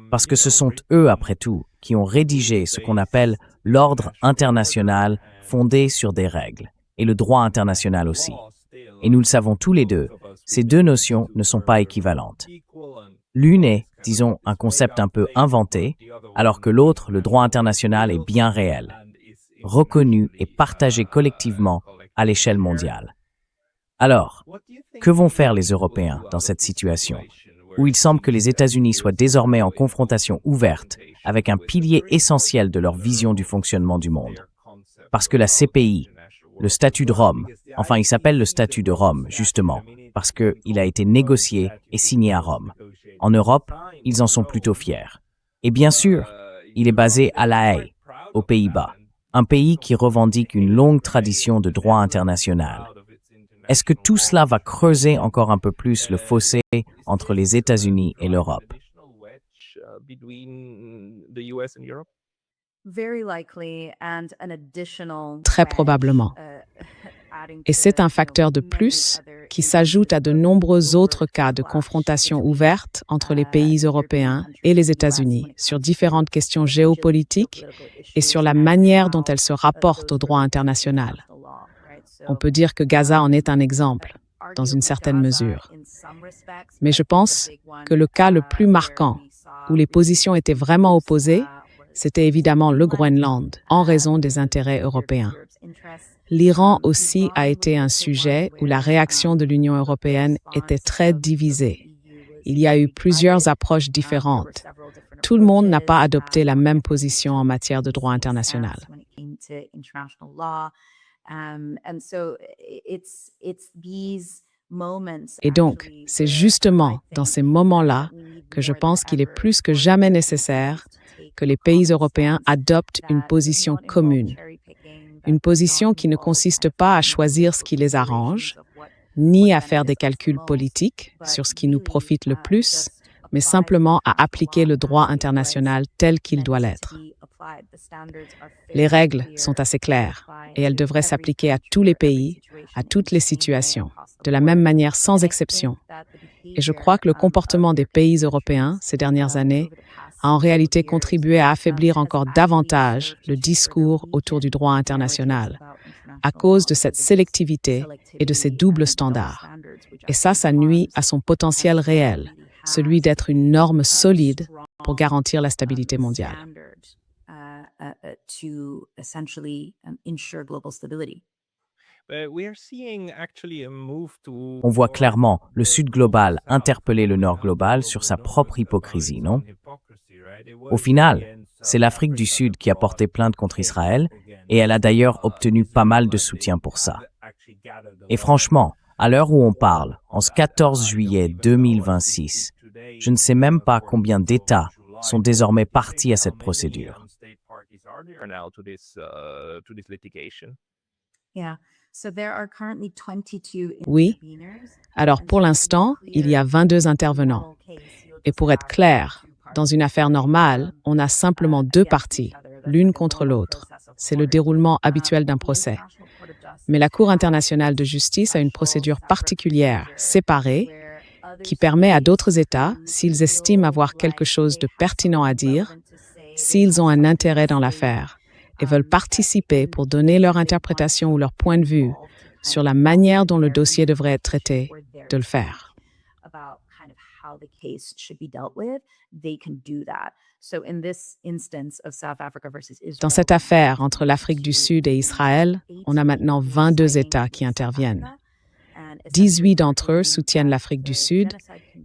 Parce que ce sont eux, après tout, qui ont rédigé ce qu'on appelle l'ordre international fondé sur des règles, et le droit international aussi. Et nous le savons tous les deux, ces deux notions ne sont pas équivalentes. L'une est, disons, un concept un peu inventé, alors que l'autre, le droit international, est bien réel, reconnu et partagé collectivement à l'échelle mondiale. Alors, que vont faire les Européens dans cette situation, où il semble que les États-Unis soient désormais en confrontation ouverte avec un pilier essentiel de leur vision du fonctionnement du monde? Parce que la CPI, le statut de Rome, enfin il s'appelle le statut de Rome, justement, parce qu'il a été négocié et signé à Rome. En Europe, ils en sont plutôt fiers. Et bien sûr, il est basé à La Haye, aux Pays-Bas, un pays qui revendique une longue tradition de droit international. Est-ce que tout cela va creuser encore un peu plus le fossé entre les États-Unis et l'Europe? Très probablement. Et c'est un facteur de plus qui s'ajoute à de nombreux autres cas de confrontation ouverte entre les pays européens et les États-Unis sur différentes questions géopolitiques et sur la manière dont elles se rapportent au droit international. On peut dire que Gaza en est un exemple, dans une certaine mesure. Mais je pense que le cas le plus marquant, où les positions étaient vraiment opposées, c'était évidemment le Groenland, en raison des intérêts européens. L'Iran aussi a été un sujet où la réaction de l'Union européenne était très divisée. Il y a eu plusieurs approches différentes. Tout le monde n'a pas adopté la même position en matière de droit international. Et donc, c'est justement dans ces moments-là que je pense qu'il est plus que jamais nécessaire que les pays européens adoptent une position commune. Une position qui ne consiste pas à choisir ce qui les arrange, ni à faire des calculs politiques sur ce qui nous profite le plus, mais simplement à appliquer le droit international tel qu'il doit l'être. Les règles sont assez claires et elles devraient s'appliquer à tous les pays, à toutes les situations, de la même manière sans exception. Et je crois que le comportement des pays européens ces dernières années a en réalité contribué à affaiblir encore davantage le discours autour du droit international, à cause de cette sélectivité et de ces doubles standards. Et ça nuit à son potentiel réel, celui d'être une norme solide pour garantir la stabilité mondiale. To essentially ensure global stability. We are seeing actually a move to On voit clairement le Sud global interpeller le Nord global sur sa propre hypocrisie, non? Au final, c'est l'Afrique du Sud qui a porté plainte contre Israël et elle a d'ailleurs obtenu pas mal de soutien pour ça. Et franchement, à l'heure où on parle, en ce 14 juillet 2026, je ne sais même pas combien d'États sont désormais partis à cette procédure. Yeah. So there are currently 22 Oui. interveners. Alors pour l'instant, il y a 22 intervenants. Et pour être clair, dans une affaire normale, on a simplement deux parties, l'une contre l'autre. C'est le déroulement habituel d'un procès. Mais la Cour internationale de justice a une procédure particulière, séparée, qui permet à d'autres États, s'ils estiment avoir quelque chose de pertinent à dire, s'ils ont un intérêt dans l'affaire, et veulent participer pour donner leur interprétation ou leur point de vue sur la manière dont le dossier devrait être traité, de le faire. Dans cette affaire entre l'Afrique du Sud et Israël, on a maintenant 22 États qui interviennent. 18 d'entre eux soutiennent l'Afrique du Sud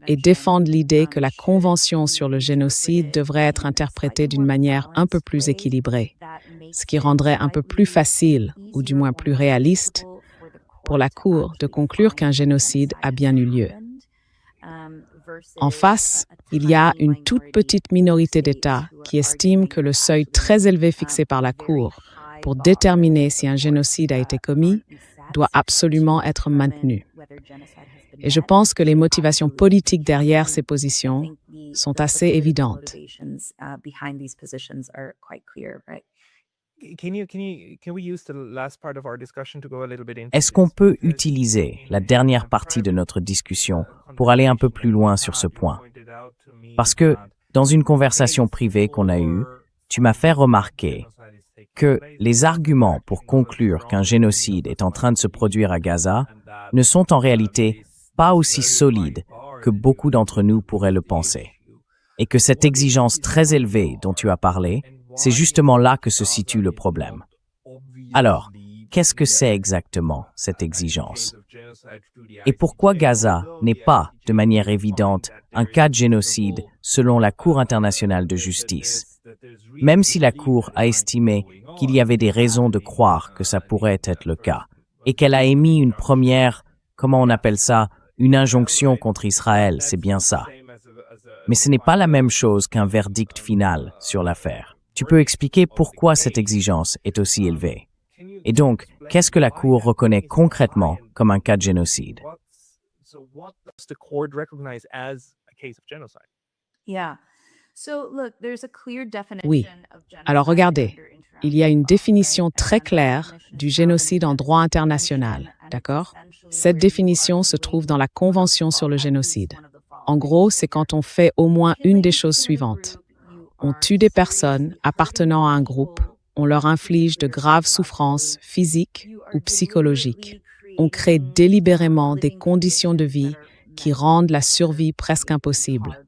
et défendent l'idée que la Convention sur le génocide devrait être interprétée d'une manière un peu plus équilibrée, ce qui rendrait un peu plus facile, ou du moins plus réaliste, pour la Cour de conclure qu'un génocide a bien eu lieu. En face, il y a une toute petite minorité d'États qui estiment que le seuil très élevé fixé par la Cour pour déterminer si un génocide a été commis doit absolument être maintenu. Et je pense que les motivations politiques derrière ces positions sont assez évidentes. Est-ce qu'on peut utiliser la dernière partie de notre discussion pour aller un peu plus loin sur ce point? Parce que, dans une conversation privée qu'on a eue, tu m'as fait remarquer que les arguments pour conclure qu'un génocide est en train de se produire à Gaza ne sont en réalité pas aussi solides que beaucoup d'entre nous pourraient le penser. Et que cette exigence très élevée dont tu as parlé, c'est justement là que se situe le problème. Alors, qu'est-ce que c'est exactement, cette exigence? Et pourquoi Gaza n'est pas, de manière évidente, un cas de génocide selon la Cour internationale de justice? Même si la Cour a estimé qu'il y avait des raisons de croire que ça pourrait être le cas, et qu'elle a émis une première, comment on appelle ça, une injonction contre Israël, c'est bien ça. Mais ce n'est pas la même chose qu'un verdict final sur l'affaire. Tu peux expliquer pourquoi cette exigence est aussi élevée? Et donc, qu'est-ce que la Cour reconnaît concrètement comme un cas de génocide? Oui. Alors regardez, il y a une définition très claire du génocide en droit international, d'accord? Cette définition se trouve dans la Convention sur le génocide. En gros, c'est quand on fait au moins une des choses suivantes. On tue des personnes appartenant à un groupe, on leur inflige de graves souffrances physiques ou psychologiques. On crée délibérément des conditions de vie qui rendent la survie presque impossible.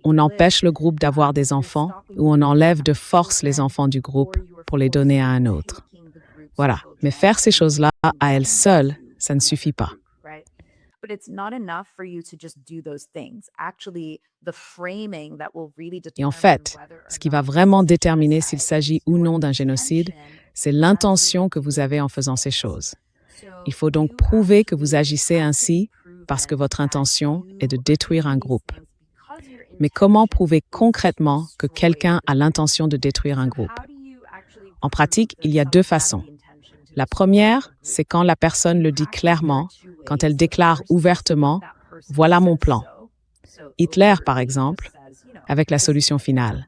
On empêche le groupe d'avoir des enfants ou on enlève de force les enfants du groupe pour les donner à un autre. Voilà. Mais faire ces choses-là à elles seules, ça ne suffit pas. Et en fait, ce qui va vraiment déterminer s'il s'agit ou non d'un génocide, c'est l'intention que vous avez en faisant ces choses. Il faut donc prouver que vous agissez ainsi parce que votre intention est de détruire un groupe. Mais comment prouver concrètement que quelqu'un a l'intention de détruire un groupe? En pratique, il y a deux façons. La première, c'est quand la personne le dit clairement, quand elle déclare ouvertement « Voilà mon plan ». Hitler, par exemple, avec la solution finale.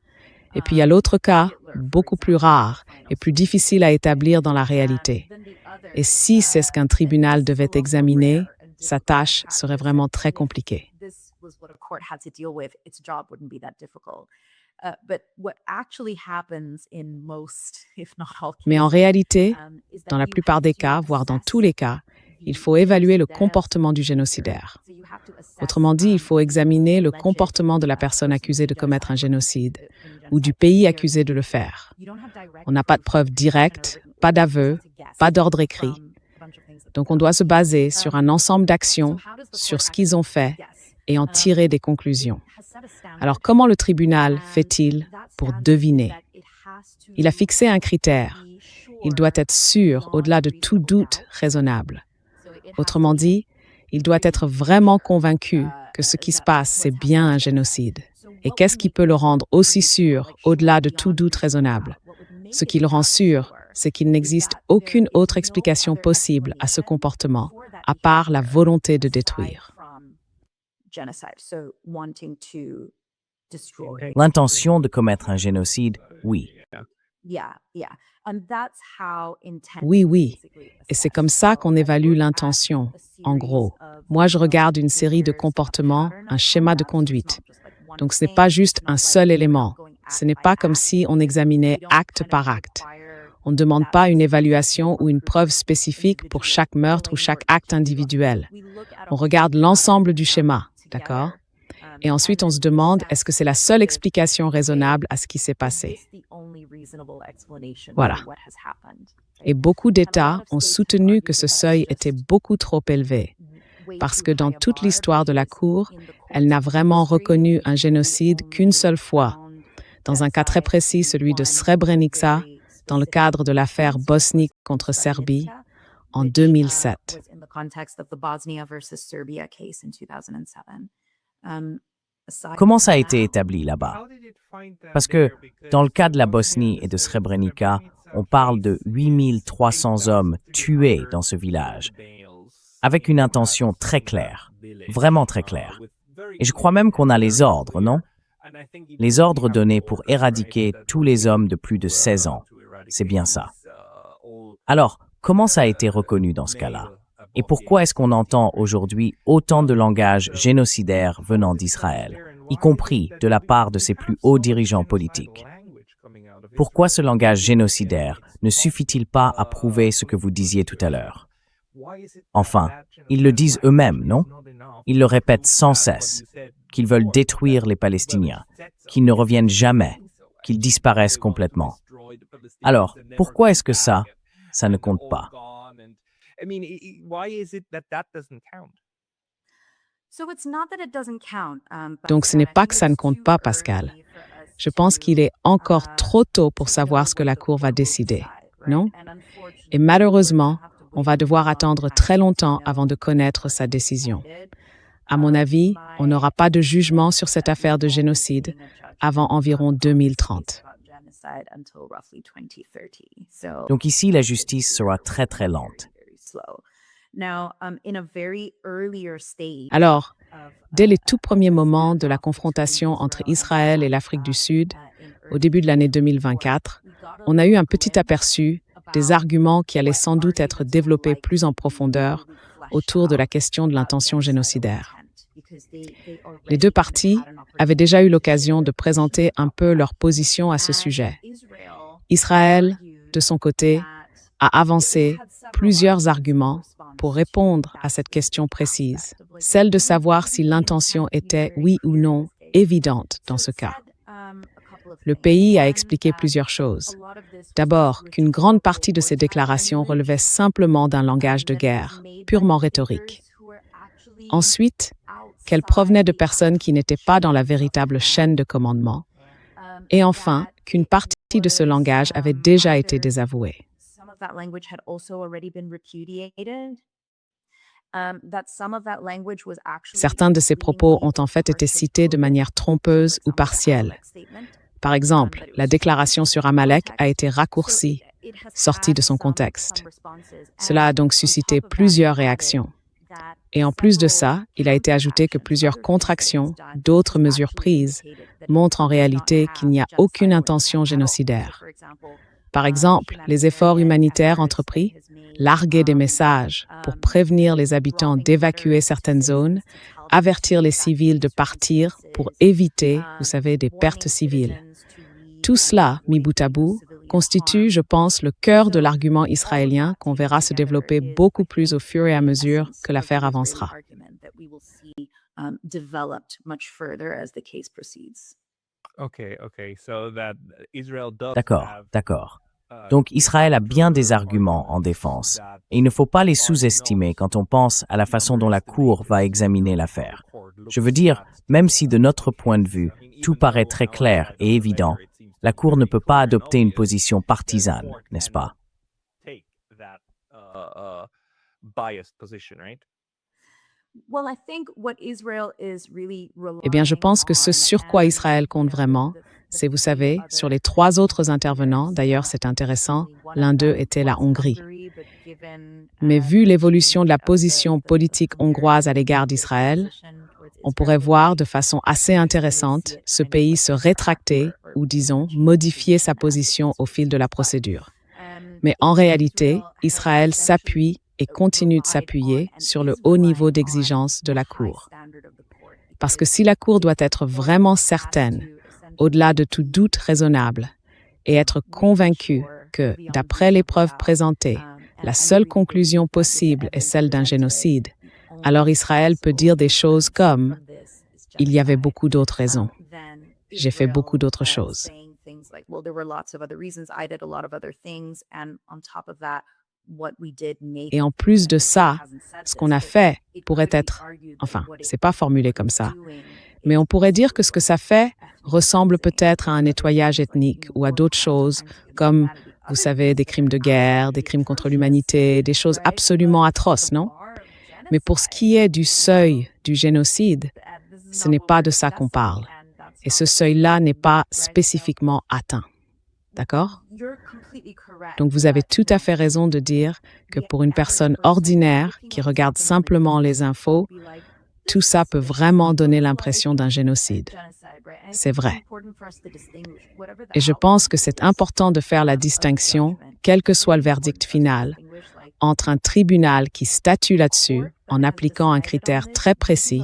Et puis il y a l'autre cas, beaucoup plus rare et plus difficile à établir dans la réalité. Et si c'est ce qu'un tribunal devait examiner, sa tâche serait vraiment très compliquée. But what actually happens in most, if not all Mais en cases, réalité, is that dans la you plupart have des to cas, voire dans assess tous les cas, il the faut évaluer le genocidaire comportement du behavior. génocidaire. So you have to assess, Autrement dit, il faut examiner le alleged, comportement de la personne person accusée de committing commettre un genocide génocide or committing ou du genocide pays here. accusé de le faire. You don't have direct On n'a pas de proof, preuves directes, written pas evidence, d'aveu, to guess pas d'ordre écrit. from a bunch of things that Donc they've on doit done. se baser sur un ensemble d'actions, So how does the sur court ce qu'ils ont actually fait guess? et en tirer des It conclusions. has set a standard. Alors comment le tribunal And fait-il that pour standard is deviner? that it has to Il a fixé un critère. be sure Il doit être sûr beyond au-delà de tout reasonable doute doubt. raisonnable. So it has Autrement to be dit, il doit être vraiment convaincu que ce qui se passe, c'est what's bien happening un is genocide. génocide. So Et what qu'est-ce would qui make peut le it rendre pretty aussi sure, sûr, like au-delà sure de tout beyond doute reasonable raisonnable? doubt? What would make Ce it qui le rend sûr, sure c'est qu'il is n'existe that aucune there is autre no explication other possible à ce explanation comportement, for that à part la behavior volonté de aside détruire. from genocide. So wanting to destroy. L'intention de commettre un génocide, oui. Yeah. And that's how intent Oui, is oui. basically Et c'est assessed. comme ça So qu'on I évalue look at l'intention. a En series gros, of, moi je regarde une série de behaviors, a comportements, pattern un of schéma de conduct. So it's conduite. not just like one Donc ce n'est thing, pas it's juste not un like seul we're not élément. going Ce act n'est by pas comme act. si on We examinait don't acte kind of par acte. require On ne demande that pas une specific évaluation ou une for preuve each spécifique pour individual chaque meurtre ou killing chaque or acte each individuel. We look at a On whole regarde pattern, l'ensemble du schéma, together, d'accord? Et ensuite, and on then se demande, assess est-ce que c'est la as seule if, explication okay, raisonnable à ce qui s'est is passé? this the only reasonable explanation Voilà. for what has happened, Et right? beaucoup And a lot d'États of ont states have soutenu argued que that ce that is seuil était just beaucoup trop élevé, way parce too que dans high a toute bar l'histoire de la because Cour, in the elle n'a court's vraiment history, reconnu un they génocide qu'une only seule fois, found dans un cas très genocide précis, celui de one Srebrenica, very dans le specific cadre de l'affaire instance, which was bosnique contre Serbie Srebrenica, en which 2007. was in the context of the Bosnia versus Serbia case in 2007. Aside Comment from ça a été that, établi là-bas? How did it find them Parce que, there? Because dans le cas de la Bosnia Bosnie and et de the Srebrenica, Srebrenica on parle de case 8300 hommes tués dans ce village, avec une intention très claire, vraiment très claire. Et je crois même qu'on a les ordres, non? Les ordres donnés pour éradiquer tous les hommes de plus de 16 ans. C'est bien ça. Alors, comment ça a été reconnu dans ce cas-là? Et pourquoi est-ce qu'on entend aujourd'hui autant de langage génocidaire venant d'Israël, y compris de la part de ses plus hauts dirigeants politiques? Pourquoi ce langage génocidaire ne suffit-il pas à prouver ce que vous disiez tout à l'heure? Enfin, ils le disent eux-mêmes, non? Ils le répètent sans cesse, qu'ils veulent détruire les Palestiniens, qu'ils ne reviennent jamais, qu'ils disparaissent complètement. Alors, pourquoi est-ce que ça ne compte pas? I mean, why is it that that doesn't count? So it's not that it doesn't count, Donc ce n'est pas que ça ne compte pas, Pascal. Je pense qu'il est encore trop tôt pour savoir ce que la Cour va décider, non? Et malheureusement, on va devoir attendre très longtemps avant de connaître sa décision. À mon avis, on n'aura pas de jugement sur cette affaire de génocide avant environ 2030. Donc ici, la justice sera très très lente. Alors, dès les tout premiers moments de la confrontation entre Israël et l'Afrique du Sud, au début de l'année 2024, on a eu un petit aperçu des arguments qui allaient sans doute être développés plus en profondeur autour de la question de l'intention génocidaire. Les deux parties avaient déjà eu l'occasion de présenter un peu leur position à ce sujet. Israël, de son côté, a avancé plusieurs arguments pour répondre à cette question précise, celle de savoir si l'intention était, oui ou non, évidente dans ce cas. Le pays a expliqué plusieurs choses. D'abord, qu'une grande partie de ces déclarations relevait simplement d'un langage de guerre, purement rhétorique. Ensuite, qu'elles provenaient de personnes qui n'étaient pas dans la véritable chaîne de commandement. Et enfin, qu'une partie de ce langage avait déjà été désavouée. Certains de ces propos ont en fait été cités de manière trompeuse ou partielle. Par exemple, la déclaration sur Amalek a été raccourcie, sortie de son contexte. Cela a donc suscité plusieurs réactions. Et en plus de ça, il a été ajouté que plusieurs contractions, d'autres mesures prises, montrent en réalité qu'il n'y a aucune intention génocidaire. Par exemple, les efforts humanitaires entrepris, larguer des messages pour prévenir les habitants d'évacuer certaines zones, avertir les civils de partir pour éviter, vous savez, des pertes civiles. Tout cela, mis bout à bout, constitue, je pense, le cœur de l'argument israélien qu'on verra se développer beaucoup plus au fur et à mesure que l'affaire avancera. D'accord, d'accord. Donc Israël a bien des arguments en défense, et il ne faut pas les sous-estimer quand on pense à la façon dont la Cour va examiner l'affaire. Je veux dire, même si de notre point de vue, tout paraît très clair et évident, la Cour ne peut pas adopter une position partisane, n'est-ce pas? Eh bien, je pense que ce sur quoi Israël compte vraiment, c'est, vous savez, sur les 3 autres intervenants, d'ailleurs c'est intéressant, l'un d'eux était la Hongrie. Mais vu l'évolution de la position politique hongroise à l'égard d'Israël, on pourrait voir de façon assez intéressante ce pays se rétracter ou, disons, modifier sa position au fil de la procédure. Mais en réalité, Israël s'appuie et continue de s'appuyer sur le haut niveau d'exigence de la Cour. Parce que si la Cour doit être vraiment certaine, au-delà de tout doute raisonnable, et être convaincue que, d'après les preuves présentées, la seule conclusion possible est celle d'un génocide, alors Israël peut dire des choses comme « il y avait beaucoup d'autres raisons, j'ai fait beaucoup d'autres choses ». Et en plus de ça, ce qu'on a fait pourrait être, enfin, c'est pas formulé comme ça, mais on pourrait dire que ce que ça fait ressemble peut-être à un nettoyage ethnique ou à d'autres choses comme, vous savez, des crimes de guerre, des crimes contre l'humanité, des choses absolument atroces, non? Mais pour ce qui est du seuil du génocide, ce n'est pas de ça qu'on parle. Et ce seuil-là n'est pas spécifiquement atteint. D'accord? Donc vous avez tout à fait raison de dire que pour une personne ordinaire qui regarde simplement les infos, tout ça peut vraiment donner l'impression d'un génocide. C'est vrai. Et je pense que c'est important de faire la distinction, quel que soit le verdict final, entre un tribunal qui statue là-dessus en appliquant un critère très précis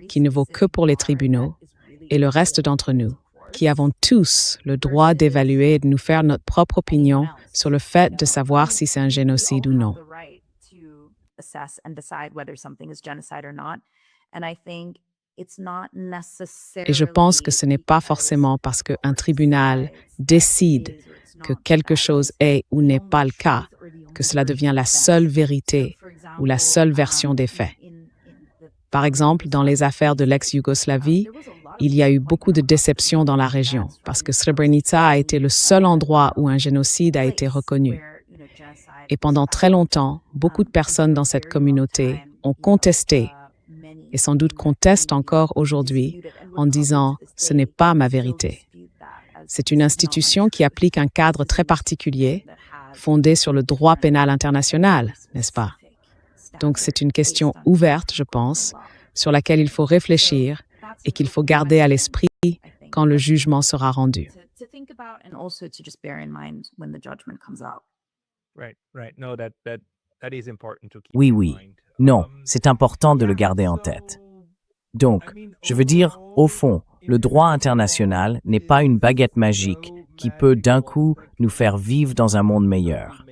qui ne vaut que pour les tribunaux et le reste d'entre nous, qui avons tous le droit d'évaluer et de nous faire notre propre opinion sur le fait de savoir si c'est un génocide ou non. Et je pense que ce n'est pas forcément parce qu'un tribunal décide que quelque chose est ou n'est pas le cas que cela devient la seule vérité ou la seule version des faits. Par exemple, dans les affaires de l'ex-Yougoslavie, il y a eu beaucoup de déceptions dans la région parce que Srebrenica a été le seul endroit où un génocide a été reconnu. Et pendant très longtemps, beaucoup de personnes dans cette communauté ont contesté et sans doute contestent encore aujourd'hui en disant « ce n'est pas ma vérité ». C'est une institution qui applique un cadre très particulier, fondé sur le droit pénal international, n'est-ce pas? Donc c'est une question ouverte, je pense, sur laquelle il faut réfléchir et qu'il faut garder à l'esprit quand le jugement sera rendu. Oui, oui. Non, c'est important de le garder en tête. Donc, je veux dire, au fond, le droit international n'est pas une baguette magique qui peut d'un coup nous faire vivre dans un monde meilleur.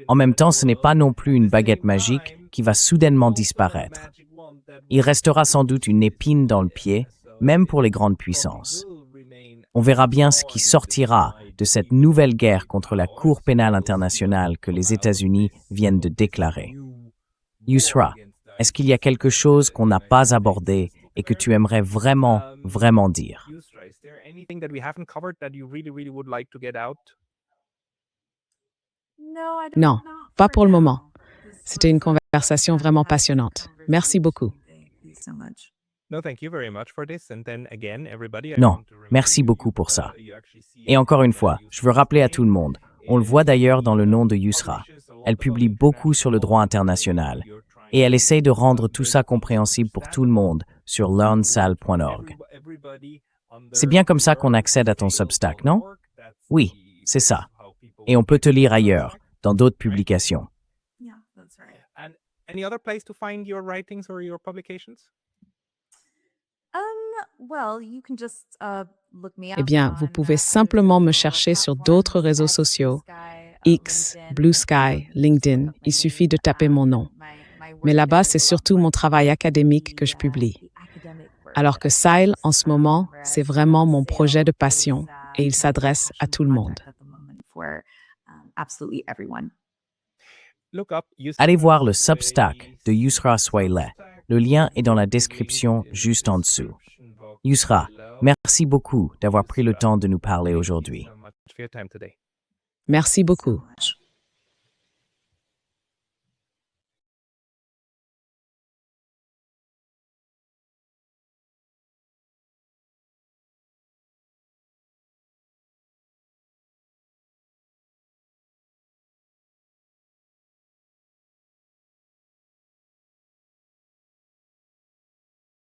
En même temps, ce n'est pas non plus une baguette magique qui va soudainement disparaître. Il restera sans doute une épine dans le pied, même pour les grandes puissances. On verra bien ce qui sortira de cette nouvelle guerre contre la Cour pénale internationale que les États-Unis viennent de déclarer. Yusra, est-ce qu'il y a quelque chose qu'on n'a pas abordé et que tu aimerais vraiment, vraiment dire? Non, pas pour le moment. C'était une conversation vraiment passionnante. Merci beaucoup. Non, merci beaucoup pour ça. Et encore une fois, je veux rappeler à tout le monde, on le voit d'ailleurs dans le nom de Yusra. Elle publie beaucoup sur le droit international et elle essaye de rendre tout ça compréhensible pour tout le monde sur learnsal.org. C'est bien comme ça qu'on accède à ton Substack, non? Oui, c'est ça. Et on peut te lire ailleurs, dans d'autres publications. Any other place to find your writings or your publications? Well, you can just look me Eh up bien, vous on pouvez other simplement me social chercher sur platforms, d'autres réseaux X, Blue sociaux, Sky, X, LinkedIn. Blue Sky, LinkedIn. Il suffit de taper mon nom. Mais là-bas, c'est surtout mon travail académique que je publie. Alors que Sile, en ce moment, c'est vraiment mon projet de passion et il s'adresse à tout le monde. Absolutely everyone. Look up Allez Yusra voir le Substack de Yusra Swaleh. Substack. Le lien est dans la Link description in the juste en dessous. description box Yusra, below. merci beaucoup d'avoir pris le Yusra, temps de nous parler thank you aujourd'hui. so much for your time today. Merci beaucoup. Much.